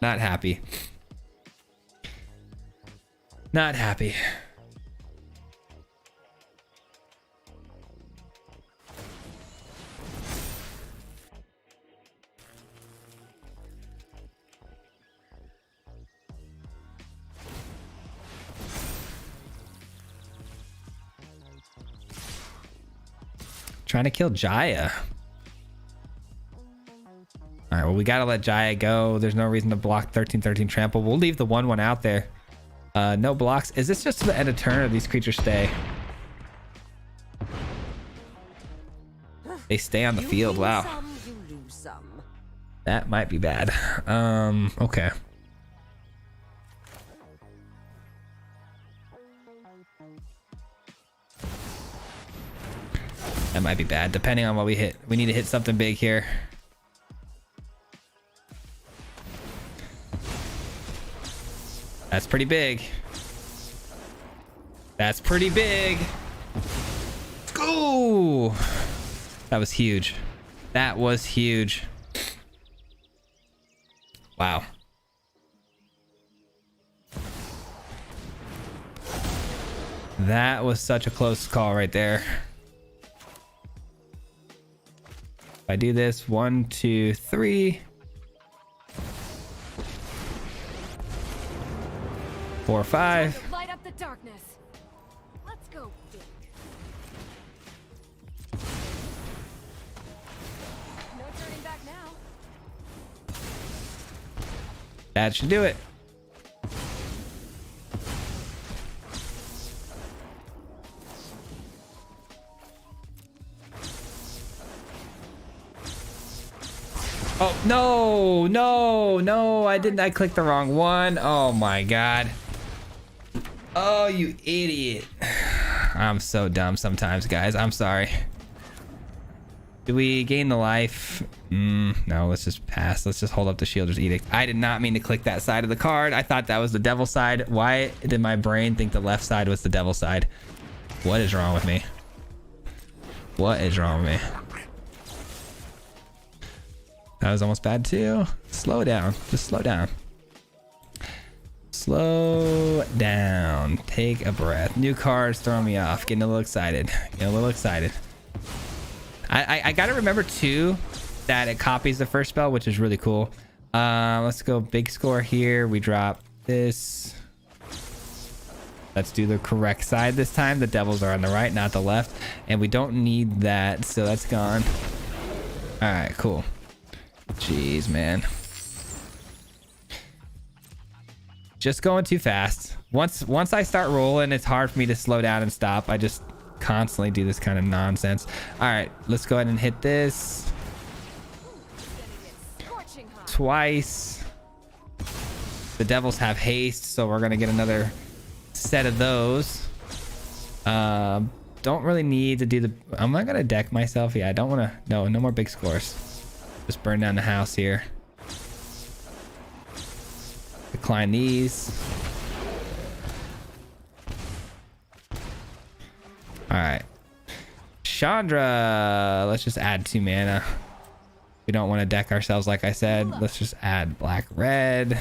Not happy. Not happy. Trying to kill Jaya. All right, well, we gotta let Jaya go. There's no reason to block 13-13 trample. We'll leave the 1/1 out there. No blocks. Is this just to the end of turn or these creatures stay? They stay on the field. Wow. You lose some. That might be bad. Okay. That might be bad, depending on what we hit. We need to hit something big here. That's pretty big. That's pretty big. Let's go. That was huge. That was huge. Wow. That was such a close call right there. If I do this, 1, 2, 3, 4, 5. Light up the darkness. Let's go big. No turning back now. That should do it. Oh, no, I didn't. I clicked the wrong one. Oh my God. Oh, you idiot. I'm so dumb sometimes, guys. I'm sorry. Do we gain the life? No, let's just pass. Let's just hold up the Sheoldred's Edict. I did not mean to click that side of the card. I thought that was the devil side. Why did my brain think the left side was the devil side? What is wrong with me? What is wrong with me? That was almost bad too. Slow down. Just slow down. Slow down. Take a breath. New cards throwing me off. Getting a little excited. Getting a little excited. I gotta remember too that it copies the first spell, which is really cool. Let's go big score here. We drop this. Let's do the correct side this time. The devils are on the right, not the left. And we don't need that, so that's gone. All right, cool. Jeez, man. Just going too fast. Once I start rolling, it's hard for me to slow down and stop. I just constantly do this kind of nonsense. All right, let's go ahead and hit this. Twice. The devils have haste, so we're gonna get another set of those. Don't really need to do the... I'm not gonna deck myself. Yeah, I don't want to... No more big scores. Just burn down the house here. Decline these. All right, Chandra. Let's just add 2 mana. We don't want to deck ourselves, like I said. Let's just add black, red.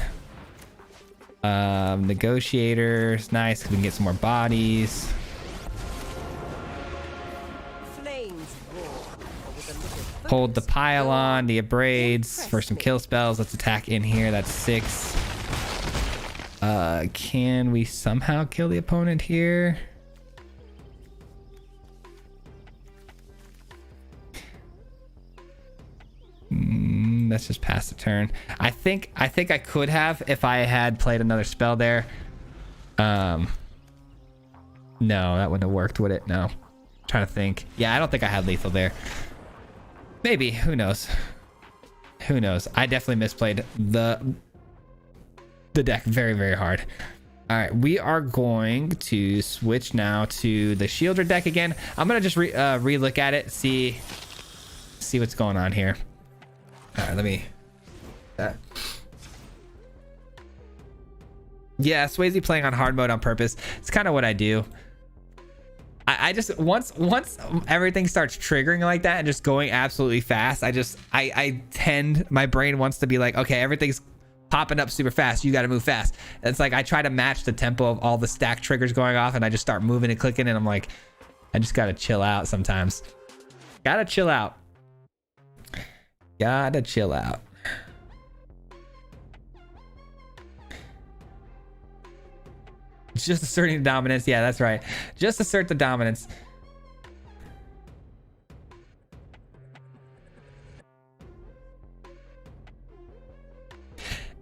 Negotiator is nice because we can get some more bodies. Flames roar with a little Hold the pylon, the abrades for some kill spells. Let's attack in here. That's 6. Can we somehow kill the opponent here? Let's just pass the turn. I think I could have if I had played another spell there. No, that wouldn't have worked, would it? No. Trying to think. Yeah, I don't think I had lethal there. Maybe. Who knows? Who knows? I definitely misplayed the deck very, very hard. All right, we are going to switch now to the Sheoldred deck again. I'm gonna just re-look at it, see what's going on here. All right, let me. Yeah, Swayze playing on hard mode on purpose. It's kind of what I do. I just once everything starts triggering like that and just going absolutely fast, I tend, my brain wants to be like, okay, everything's popping up super fast, you got to move fast. It's like I try to match the tempo of all the stack triggers going off, and I just start moving and clicking, and I'm like, I just gotta chill out sometimes. Gotta chill out. Gotta chill out. Just asserting the dominance. Yeah, that's right. Just assert the dominance.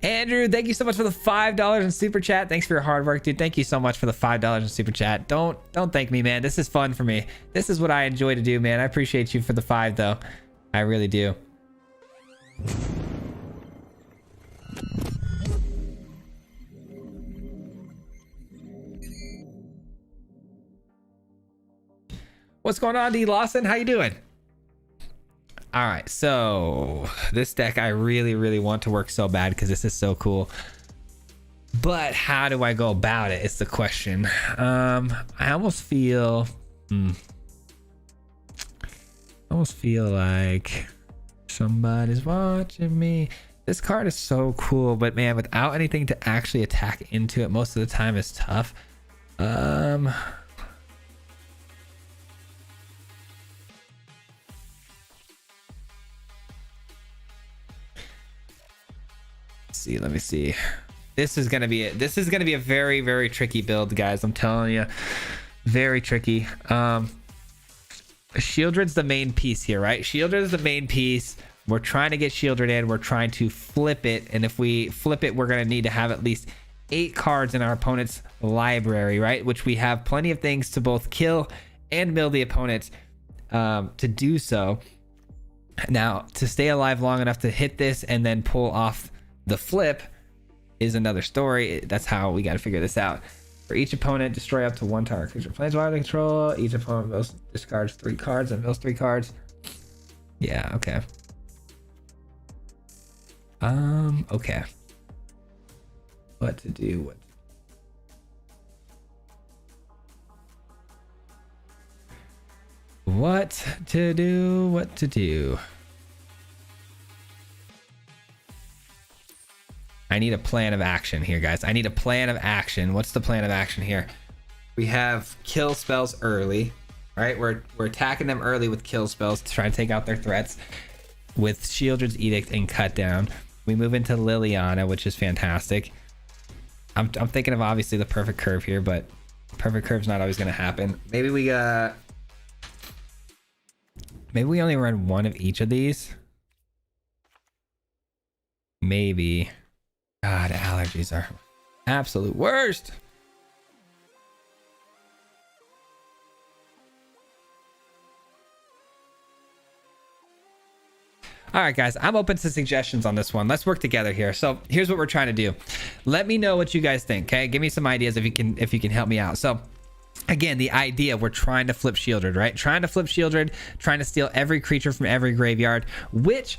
Andrew, thank you so much for the $5 in super chat. Thanks for your hard work, dude. Thank you so much for the $5 in super chat. Don't thank me, man. This is fun for me. This is what I enjoy to do, man. I appreciate you for the 5 though. I really do. What's going on, D Lawson? How you doing? All right, so this deck I really want to work so bad because this is so cool. But how do I go about it? It's the question. I almost feel like somebody's watching me. This card is so cool, but man, without anything to actually attack into it most of the time is tough. Let me see. This is gonna be a very tricky build, guys. I'm telling you, very tricky. Sheoldred's the main piece here, right? Sheoldred is the main piece. We're trying to get Sheoldred in. We're trying to flip it, and if we flip it, we're gonna need to have at least 8 cards in our opponent's library, right? Which we have plenty of things to both kill and mill the opponent to do so. Now, to stay alive long enough to hit this and then pull off the flip is another story. That's how we got to figure this out. For each opponent, destroy up to 1 target creature planeswalker control. Each opponent discards 3 cards and mills 3 cards. Yeah, okay. Okay. What to do? What to do? I need a plan of action here, guys. I need a plan of action. What's the plan of action here? We have kill spells early, right? We're attacking them early with kill spells to try to take out their threats with Sheoldred's Edict and Cut Down. We move into Liliana, which is fantastic. I'm thinking of obviously the perfect curve here, but perfect curve's not always going to happen. Maybe we only run one of each of these. Maybe. God, allergies are absolute worst. All right, guys, I'm open to suggestions on this one. Let's work together here. So here's what we're trying to do. Let me know what you guys think. Okay, give me some ideas if you can help me out. So again, the idea, we're trying to flip Sheoldred, right? Trying to flip Sheoldred, trying to steal every creature from every graveyard, which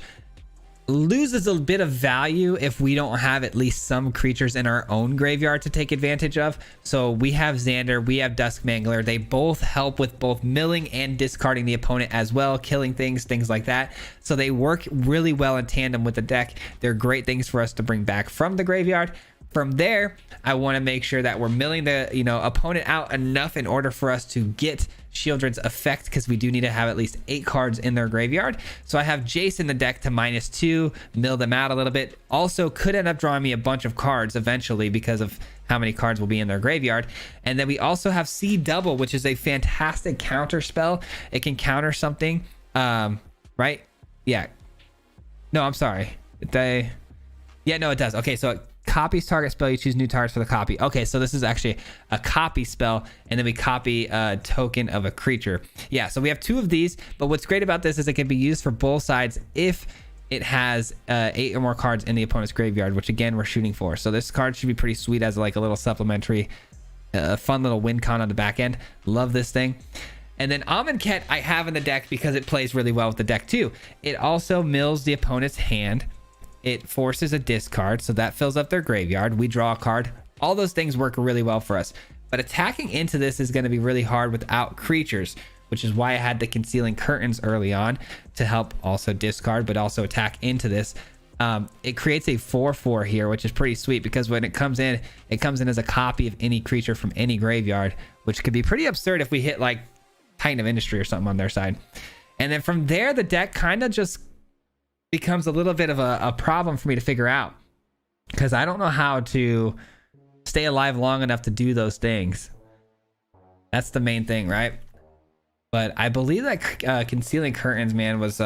loses a bit of value if we don't have at least some creatures in our own graveyard to take advantage of. So we have Xander, we have Duskmangler. They both help with both milling and discarding the opponent as well, killing things like that. So they work really well in tandem with the deck. They're great things for us to bring back from the graveyard. From there, I want to make sure that we're milling the opponent out enough in order for us to get Sheoldred's effect, because we do need to have at least 8 cards in their graveyard. So I have Jace in the deck to -2, mill them out a little bit. Also could end up drawing me a bunch of cards eventually because of how many cards will be in their graveyard. And then we also have C double, which is a fantastic counter spell. It can counter something, right? Yeah. No, I'm sorry. Yeah, no, it does. Okay, so it copies target spell. You choose new targets for the copy. Okay, so this is actually a copy spell, and then we copy a token of a creature. Yeah, so we have 2 of these, but what's great about this is it can be used for both sides if it has 8 or more cards in the opponent's graveyard, which again we're shooting for. So this card should be pretty sweet as like a little supplementary, fun little win con on the back end. Love this thing. And then Amonkhet I have in the deck because it plays really well with the deck too. It also mills the opponent's hand. It forces a discard, so that fills up their graveyard. We draw a card. All those things work really well for us. But attacking into this is going to be really hard without creatures, which is why I had the Concealing Curtains early on to help also discard, but also attack into this. It creates a 4/4 here, which is pretty sweet because when it comes in as a copy of any creature from any graveyard, which could be pretty absurd if we hit like Titan of Industry or something on their side. And then from there, the deck kind of just becomes a little bit of a problem for me to figure out because I don't know how to stay alive long enough to do those things. That's the main thing, right? But I believe that Concealing Curtains, man, was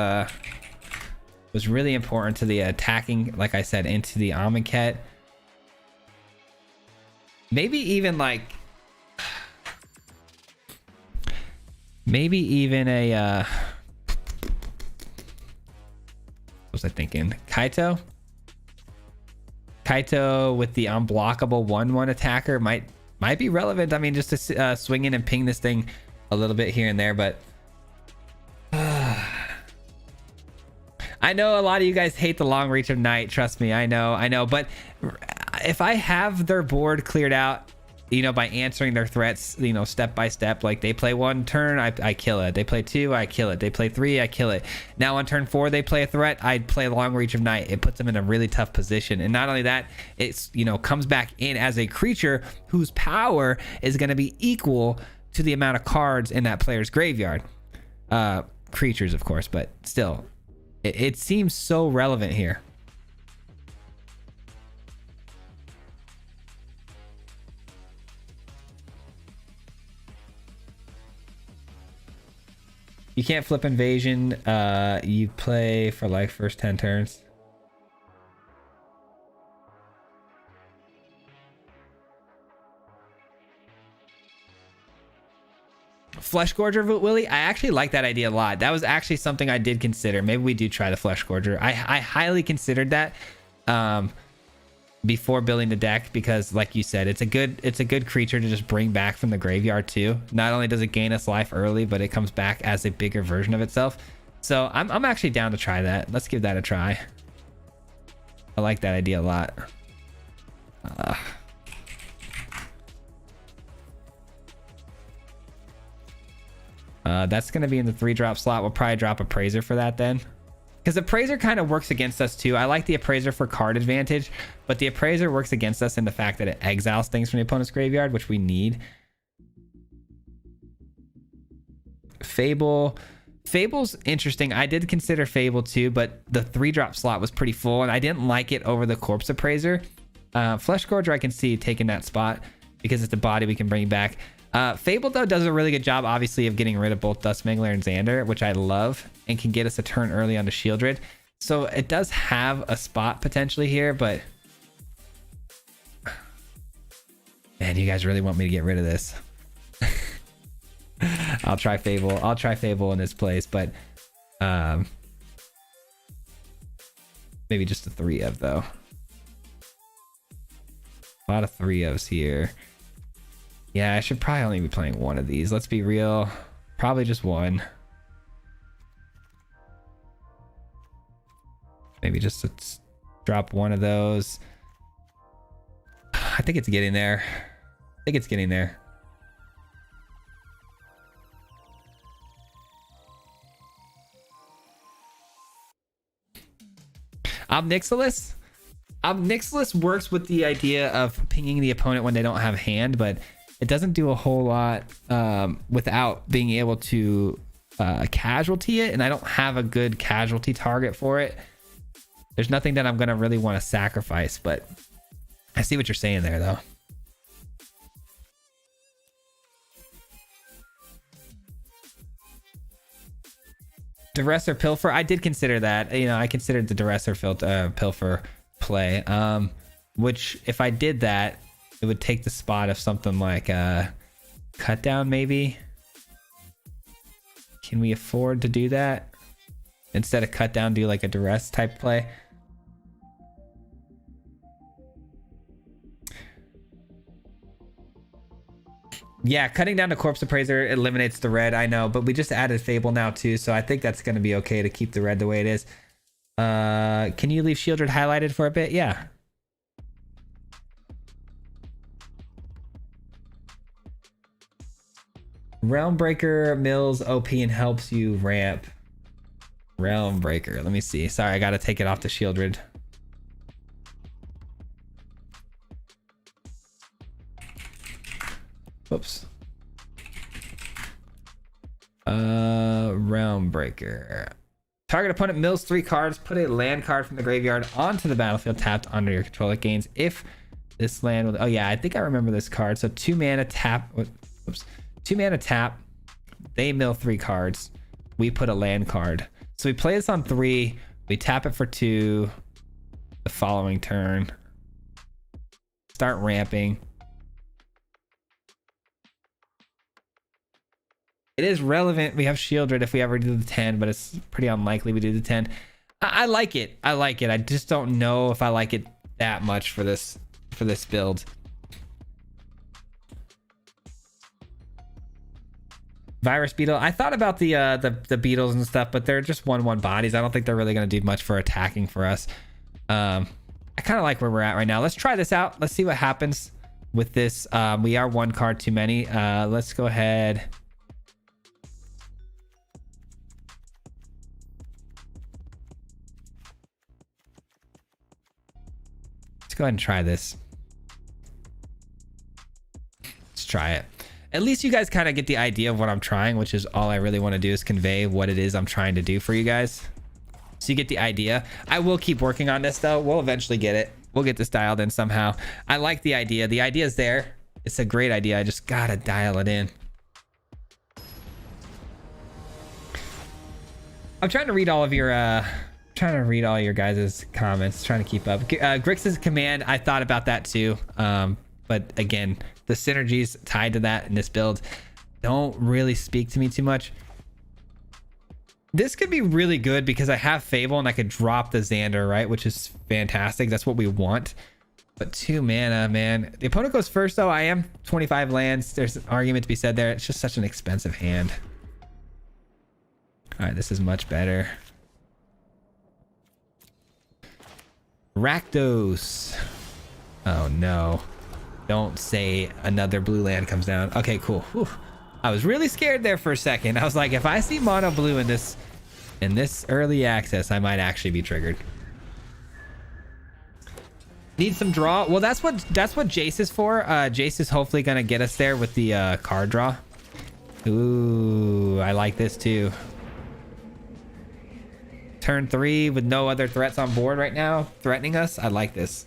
really important to the attacking, like I said, into the Amonkhet. Maybe even like a what was I thinking? Kaito with the unblockable 1/1 attacker might be relevant. I mean, just to swing in and ping this thing a little bit here and there, but I know a lot of you guys hate the long reach of night. Trust me, I know. But if I have their board cleared out, by answering their threats, step by step, like they play 1 turn, I kill it. They play 2, I kill it. They play 3, I kill it. Now on turn 4, they play a threat, I play long reach of night. It puts them in a really tough position. And not only that, it's, comes back in as a creature whose power is going to be equal to the amount of cards in that player's graveyard. Creatures, of course, but still, it seems so relevant here. You can't flip Invasion. You play for like first 10 turns. Flesh Gorger, Willie, I actually like that idea a lot. That was actually something I did consider. Maybe we do try the Flesh Gorger. I highly considered that before building the deck because, like you said, it's a good creature to just bring back from the graveyard too. Not only does it gain us life early, but it comes back as a bigger version of itself. So I'm actually down to try that. Let's give that a try. I like that idea a lot. That's going to be in the 3-drop slot. We'll probably drop Appraiser for that then. Because Appraiser kind of works against us too. I like the Appraiser for card advantage, but the Appraiser works against us in the fact that it exiles things from the opponent's graveyard, which we need. Fable's interesting. I did consider Fable too, but the 3-drop slot was pretty full, and I didn't like it over the Corpse Appraiser. Flesh Gorger, I can see taking that spot because it's a body we can bring back. Fable, though, does a really good job, obviously, of getting rid of both Dustmangler and Xander, which I love, and can get us a turn early onto Sheoldred. So it does have a spot potentially here, but... Man, you guys really want me to get rid of this. I'll try Fable. I'll try Fable in this place, but... maybe just a 3-of, though. A lot of 3-ofs here. Yeah, I should probably only be playing one of these. Let's be real. Probably just one. Maybe just let's drop one of those. I think it's getting there. I think it's getting there. Obnixilis? Obnixilis works with the idea of pinging the opponent when they don't have hand, but it doesn't do a whole lot without being able to casualty it, and I don't have a good casualty target for it. There's nothing that I'm going to really want to sacrifice, but I see what you're saying there, though. Duress or Pilfer? I did consider that. You know, I considered the Duress or Pilfer play, which if I did that, it would take the spot of something like Cut Down, maybe. Can we afford to do that? Instead of Cut Down, do like a Duress type play? Yeah, cutting down the Corpse Appraiser eliminates the red, I know, but we just added Fable now too, so I think that's going to be okay to keep the red the way it is. Can you leave Sheoldred highlighted for a bit? Yeah. Realmbreaker mills OP and helps you ramp. Realmbreaker, let me see. Sorry, I gotta take it off the Sheoldred. Whoops. Realmbreaker. Target opponent mills 3 cards. Put a land card from the graveyard onto the battlefield tapped under your control. It gains if this land will... Oh yeah, I think I remember this card. So 2 mana tap... Whoops. 2 mana tap. They mill 3 cards. We put a land card. So we play this on 3. We tap it for 2. The following turn. Start ramping. It is relevant. We have Sheoldred if we ever do the 10, but it's pretty unlikely we do the 10. I like it. I like it. I just don't know if I like it that much for this build. Virus Beetle. I thought about the beetles and stuff, but they're just 1/1 bodies. I don't think they're really going to do much for attacking for us. I kind of like where we're at right now. Let's try this out. Let's see what happens with this. We are 1 card too many. Let's go ahead. Let's go ahead and try this. Let's try it. At least you guys kind of get the idea of what I'm trying, which is all I really want to do is convey what it is I'm trying to do for you guys. So you get the idea. I will keep working on this though. We'll eventually get it. We'll get this dialed in somehow. I like the idea. The idea is there. It's a great idea. I just gotta dial it in. I'm trying to read all of your guys' comments, trying to keep up. Grix's command, I thought about that too. But again, the synergies tied to that in this build don't really speak to me too much. This could be really good because I have Fable and I could drop the Xander, right? Which is fantastic. That's what we want. But 2 mana, man. The opponent goes first though. I am 25 lands. There's an argument to be said there. It's just such an expensive hand. All right, this is much better. Rakdos. Oh no. Don't say another blue land comes down. Okay, cool. Whew. I was really scared there for a second. I was like, if I see mono blue in this In this early access, I might actually be triggered. Need some draw. Well, that's what Jace is for. Jace is hopefully gonna get us there with the card draw. Ooh, I like this too. Turn 3 with no other threats on board right now threatening us. I like this.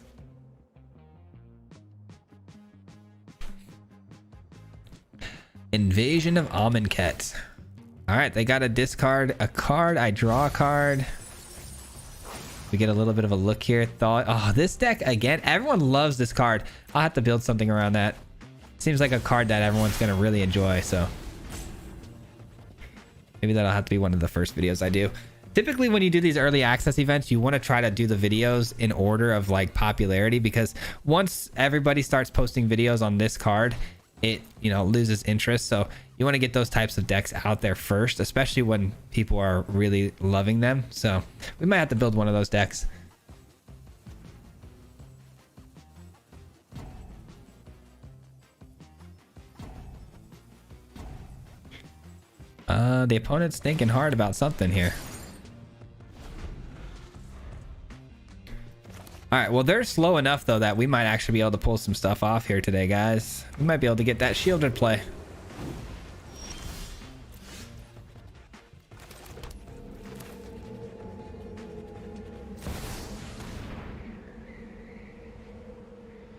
Invasion of Amonkhet. All right, they got to discard a card. I draw a card. We get a little bit of a look here. Thought, oh, this deck again. Everyone loves this card. I'll have to build something around that. Seems like a card that everyone's gonna really enjoy. So maybe that'll have to be one of the first videos I do. Typically, when you do these early access events, you want to try to do the videos in order of like popularity, because once everybody starts posting videos on this card, it, you know, loses interest. So you want to get those types of decks out there first, especially when people are really loving them. So we might have to build one of those decks. The opponent's thinking hard about something here. All right, well, they're slow enough though that we might actually be able to pull some stuff off here today, guys. We might be able to get that Sheoldred play.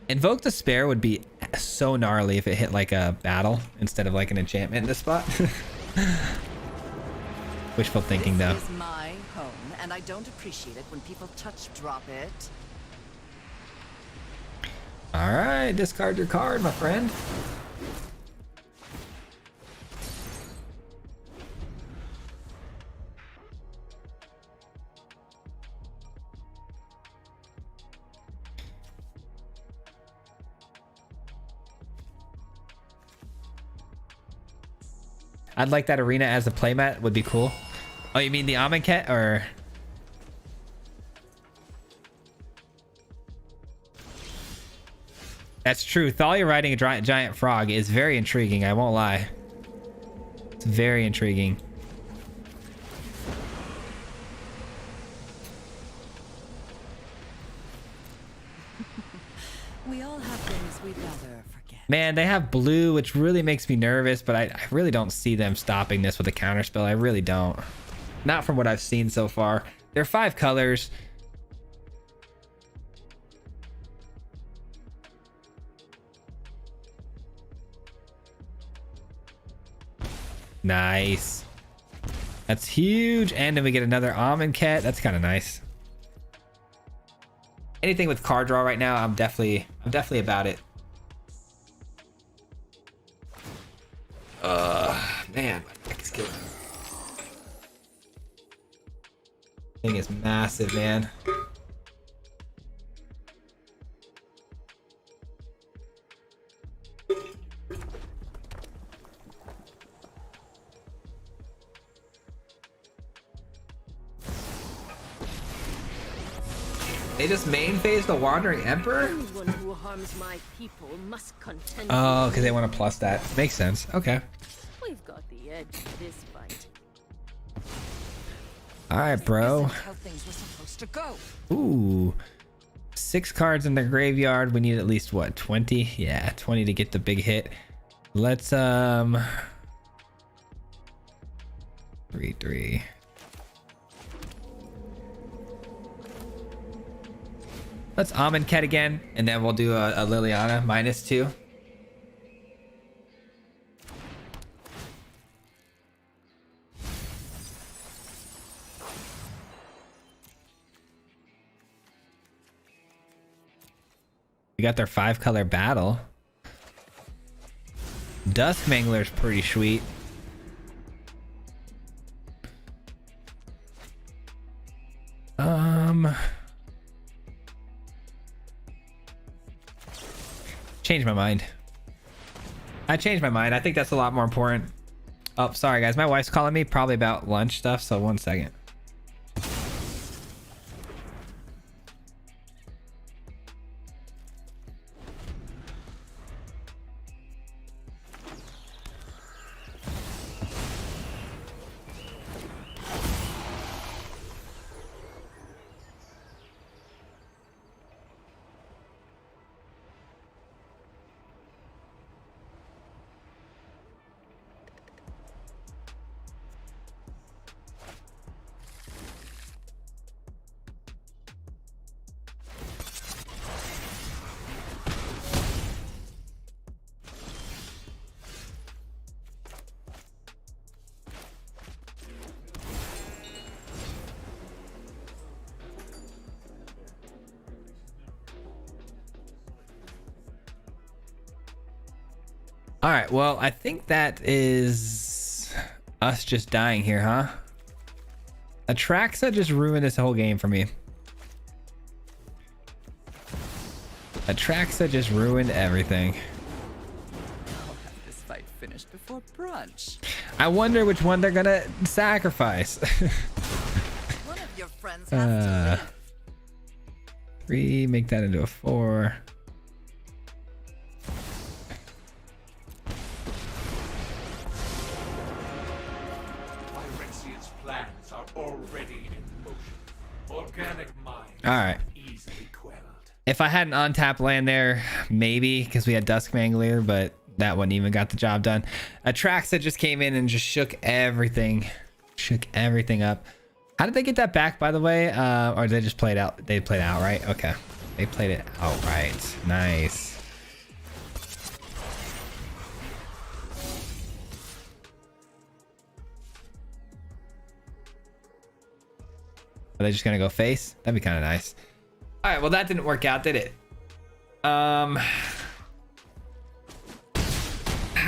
Invoke Despair would be so gnarly if it hit like a battle instead of like an enchantment in this spot. Wishful thinking though. This is my home, and I don't appreciate it when people touch drop it. All right, discard your card, my friend. I'd like that arena as a playmat. Would be cool. Oh, you mean the Amonkhet or? That's true. Thalia riding a giant frog is very intriguing. I won't lie. It's very intriguing. We all have things we'd rather forget. Man, they have blue, which really makes me nervous, but I really don't see them stopping this with a counterspell. I really don't. Not from what I've seen so far. There are 5 colors. Nice. That's huge. And then we get another Amonkhet. That's kind of nice. Anything with card draw right now, I'm definitely about it. Man, my deck is killing me. Thing is massive, man. They just main phase the Wandering Emperor? Anyone who harms my people must contend. Oh, because they want to plus that. Makes sense. Okay. We've got the edge in this fight. All right, bro. Isn't how things were supposed to go. Ooh. 6 cards in the graveyard. We need at least what, 20? Yeah, 20 to get the big hit. Let's 3. Let's Amonkhet again, and then we'll do a Liliana -2. We got their 5-color battle. Duskmangler's pretty sweet. Changed my mind. I changed my mind. I think that's a lot more important. Oh, sorry guys. My wife's calling me probably about lunch stuff. So 1 second. All right, well, I think that is us just dying here, huh? Atraxa just ruined this whole game for me. Atraxa just ruined everything. I'll have this fight finished before brunch. I wonder which one they're gonna sacrifice. One of your friends has to live. 3, make that into a 4. Pyrexian's plans are already in motion. Organic mind All right. easily quelled. If I had an untapped land there, maybe, because we had Dusk Mangler, but that one even got the job done. Atraxa just came in and just shook everything. Shook everything up. How did they get that back, by the way? Or did they just play it out? They played it outright? Okay. They played it outright. Nice. Are they just gonna go face? That'd be kind of nice. All right, well, that didn't work out, did it? How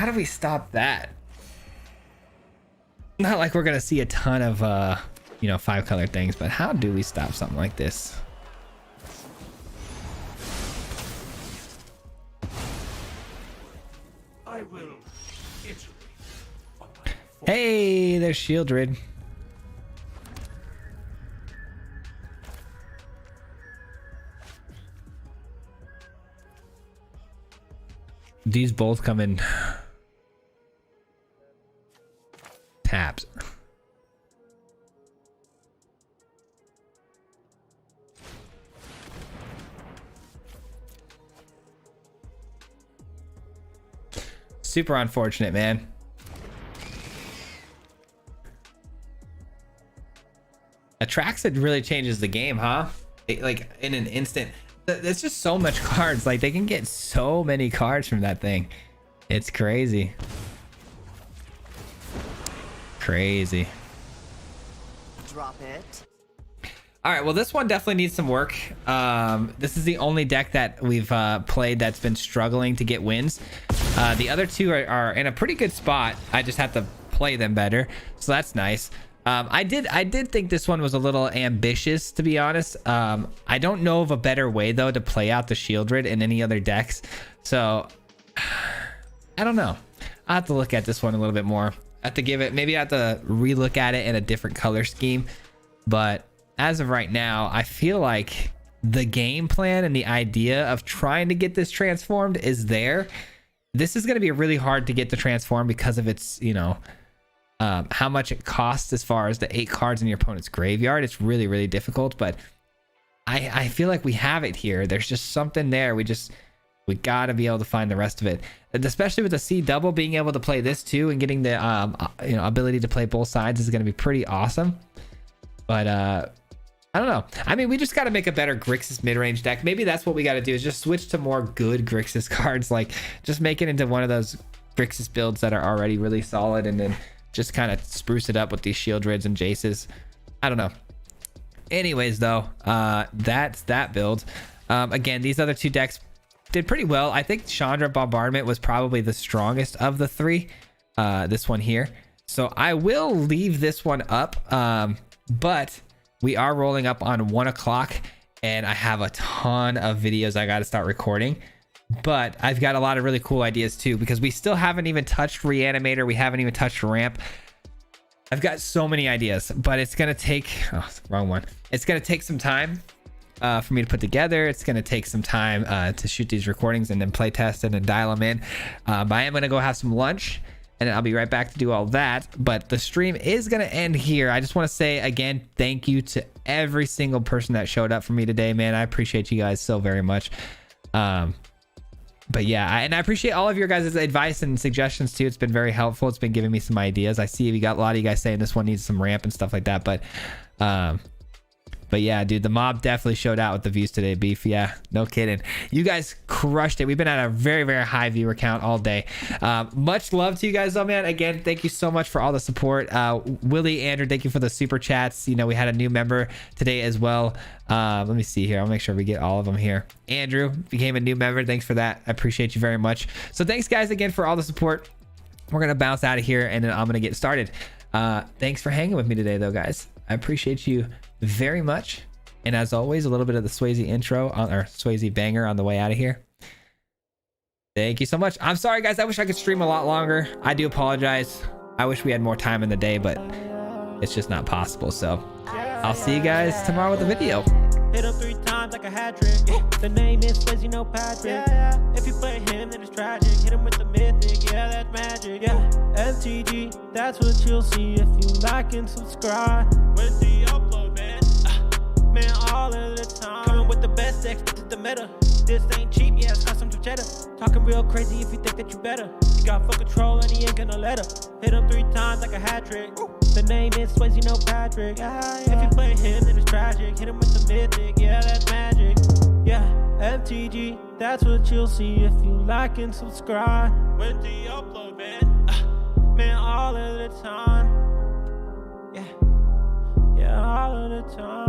do we stop that? Not like we're gonna see a ton of you know, 5-color things, but how do we stop something like this? I will iterate on my Hey, there's Sheoldred. These both come in tabs. Super unfortunate, man. Atraxa really changes the game, huh? Like in an instant. There's just so much cards. Like they can get so many cards from that thing. It's crazy. Crazy. Drop it. All right, well, this one definitely needs some work. This is the only deck that we've played that's been struggling to get wins. The other two are in a pretty good spot. I just have to play them better, so that's nice. I did think this one was a little ambitious, to be honest. I don't know of a better way though to play out the Sheoldred in any other decks, so I don't know. I'll have to look at this one a little bit more. I have to give it, maybe I have to relook at it in a different color scheme, but as of right now, I feel like the game plan and the idea of trying to get this transformed is there. This is going to be really hard to get the transform because of its, you know, how much it costs as far as the 8 cards in your opponent's graveyard. It's really, really difficult, but I feel like we have it here. There's just something there. We got to be able to find the rest of it, and especially with the C double, being able to play this too and getting the you know, ability to play both sides is going to be pretty awesome. But I don't know. I mean, we just got to make a better Grixis mid-range deck. Maybe that's what we got to do, is just switch to more good Grixis cards. Like just make it into one of those Grixis builds that are already really solid, and then just kind of spruce it up with these Sheoldreds and Jaces. I don't know. Anyways, though, that's that build. Again, these other two decks did pretty well. I think Chandra Bombardment was probably the strongest of the 3. This one here. So I will leave this one up. But we are rolling up on 1 o'clock, and I have a ton of videos I got to start recording. But I've got a lot of really cool ideas too, because we still haven't even touched Reanimator. We haven't even touched Ramp. I've got so many ideas, but it's going to take, oh, wrong one. It's going to take some time for me to put together. It's going to take some time to shoot these recordings and then play test and then dial them in. But I am going to go have some lunch, and I'll be right back to do all that. But the stream is going to end here. I just want to say again, thank you to every single person that showed up for me today, man. I appreciate you guys so very much. But yeah, and I appreciate all of your guys' advice and suggestions too. It's been very helpful. It's been giving me some ideas. I see we got a lot of you guys saying this one needs some ramp and stuff like that. But But yeah, dude, the mob definitely showed out with the views today, Beef. Yeah, no kidding. You guys crushed it. We've been at a very, very high viewer count all day. Much love to you guys, though, man. Again, thank you so much for all the support. Willie, Andrew, thank you for the super chats. You know, we had a new member today as well. Let me see here. I'll make sure we get all of them here. Andrew became a new member. Thanks for that. I appreciate you very much. So thanks, guys, again, for all the support. We're going to bounce out of here, and then I'm going to get started. Thanks for hanging with me today, though, guys. I appreciate you very much. And as always, a little bit of the Swayze intro or Swayze banger on the way out of here. Thank you so much. I'm sorry, guys. I wish I could stream a lot longer. I do apologize. I wish we had more time in the day, but it's just not possible. So I'll see you guys tomorrow with a video. Hit him 3 times like a hat trick. The name is Swayze, no Patrick. If you play him, then it's tragic. Hit him with the mythic, yeah, that's magic. Yeah, MTG, that's what you'll see if you like and subscribe. With the upload, man. Man, all of the time. Coming with the best decks, this is the meta. This ain't cheap, yeah, it's custom to cheddar. Talking real crazy if you think that you better. You got full control and he ain't gonna let her. Hit him 3 times like a hat trick. The name is Swayze, no Patrick. If you play him, then it's tragic. Hit him with the mythic, yeah, that's magic. Yeah, MTG, that's what you'll see if you like and subscribe. With the upload, man. Man, all of the time. Yeah, all of the time.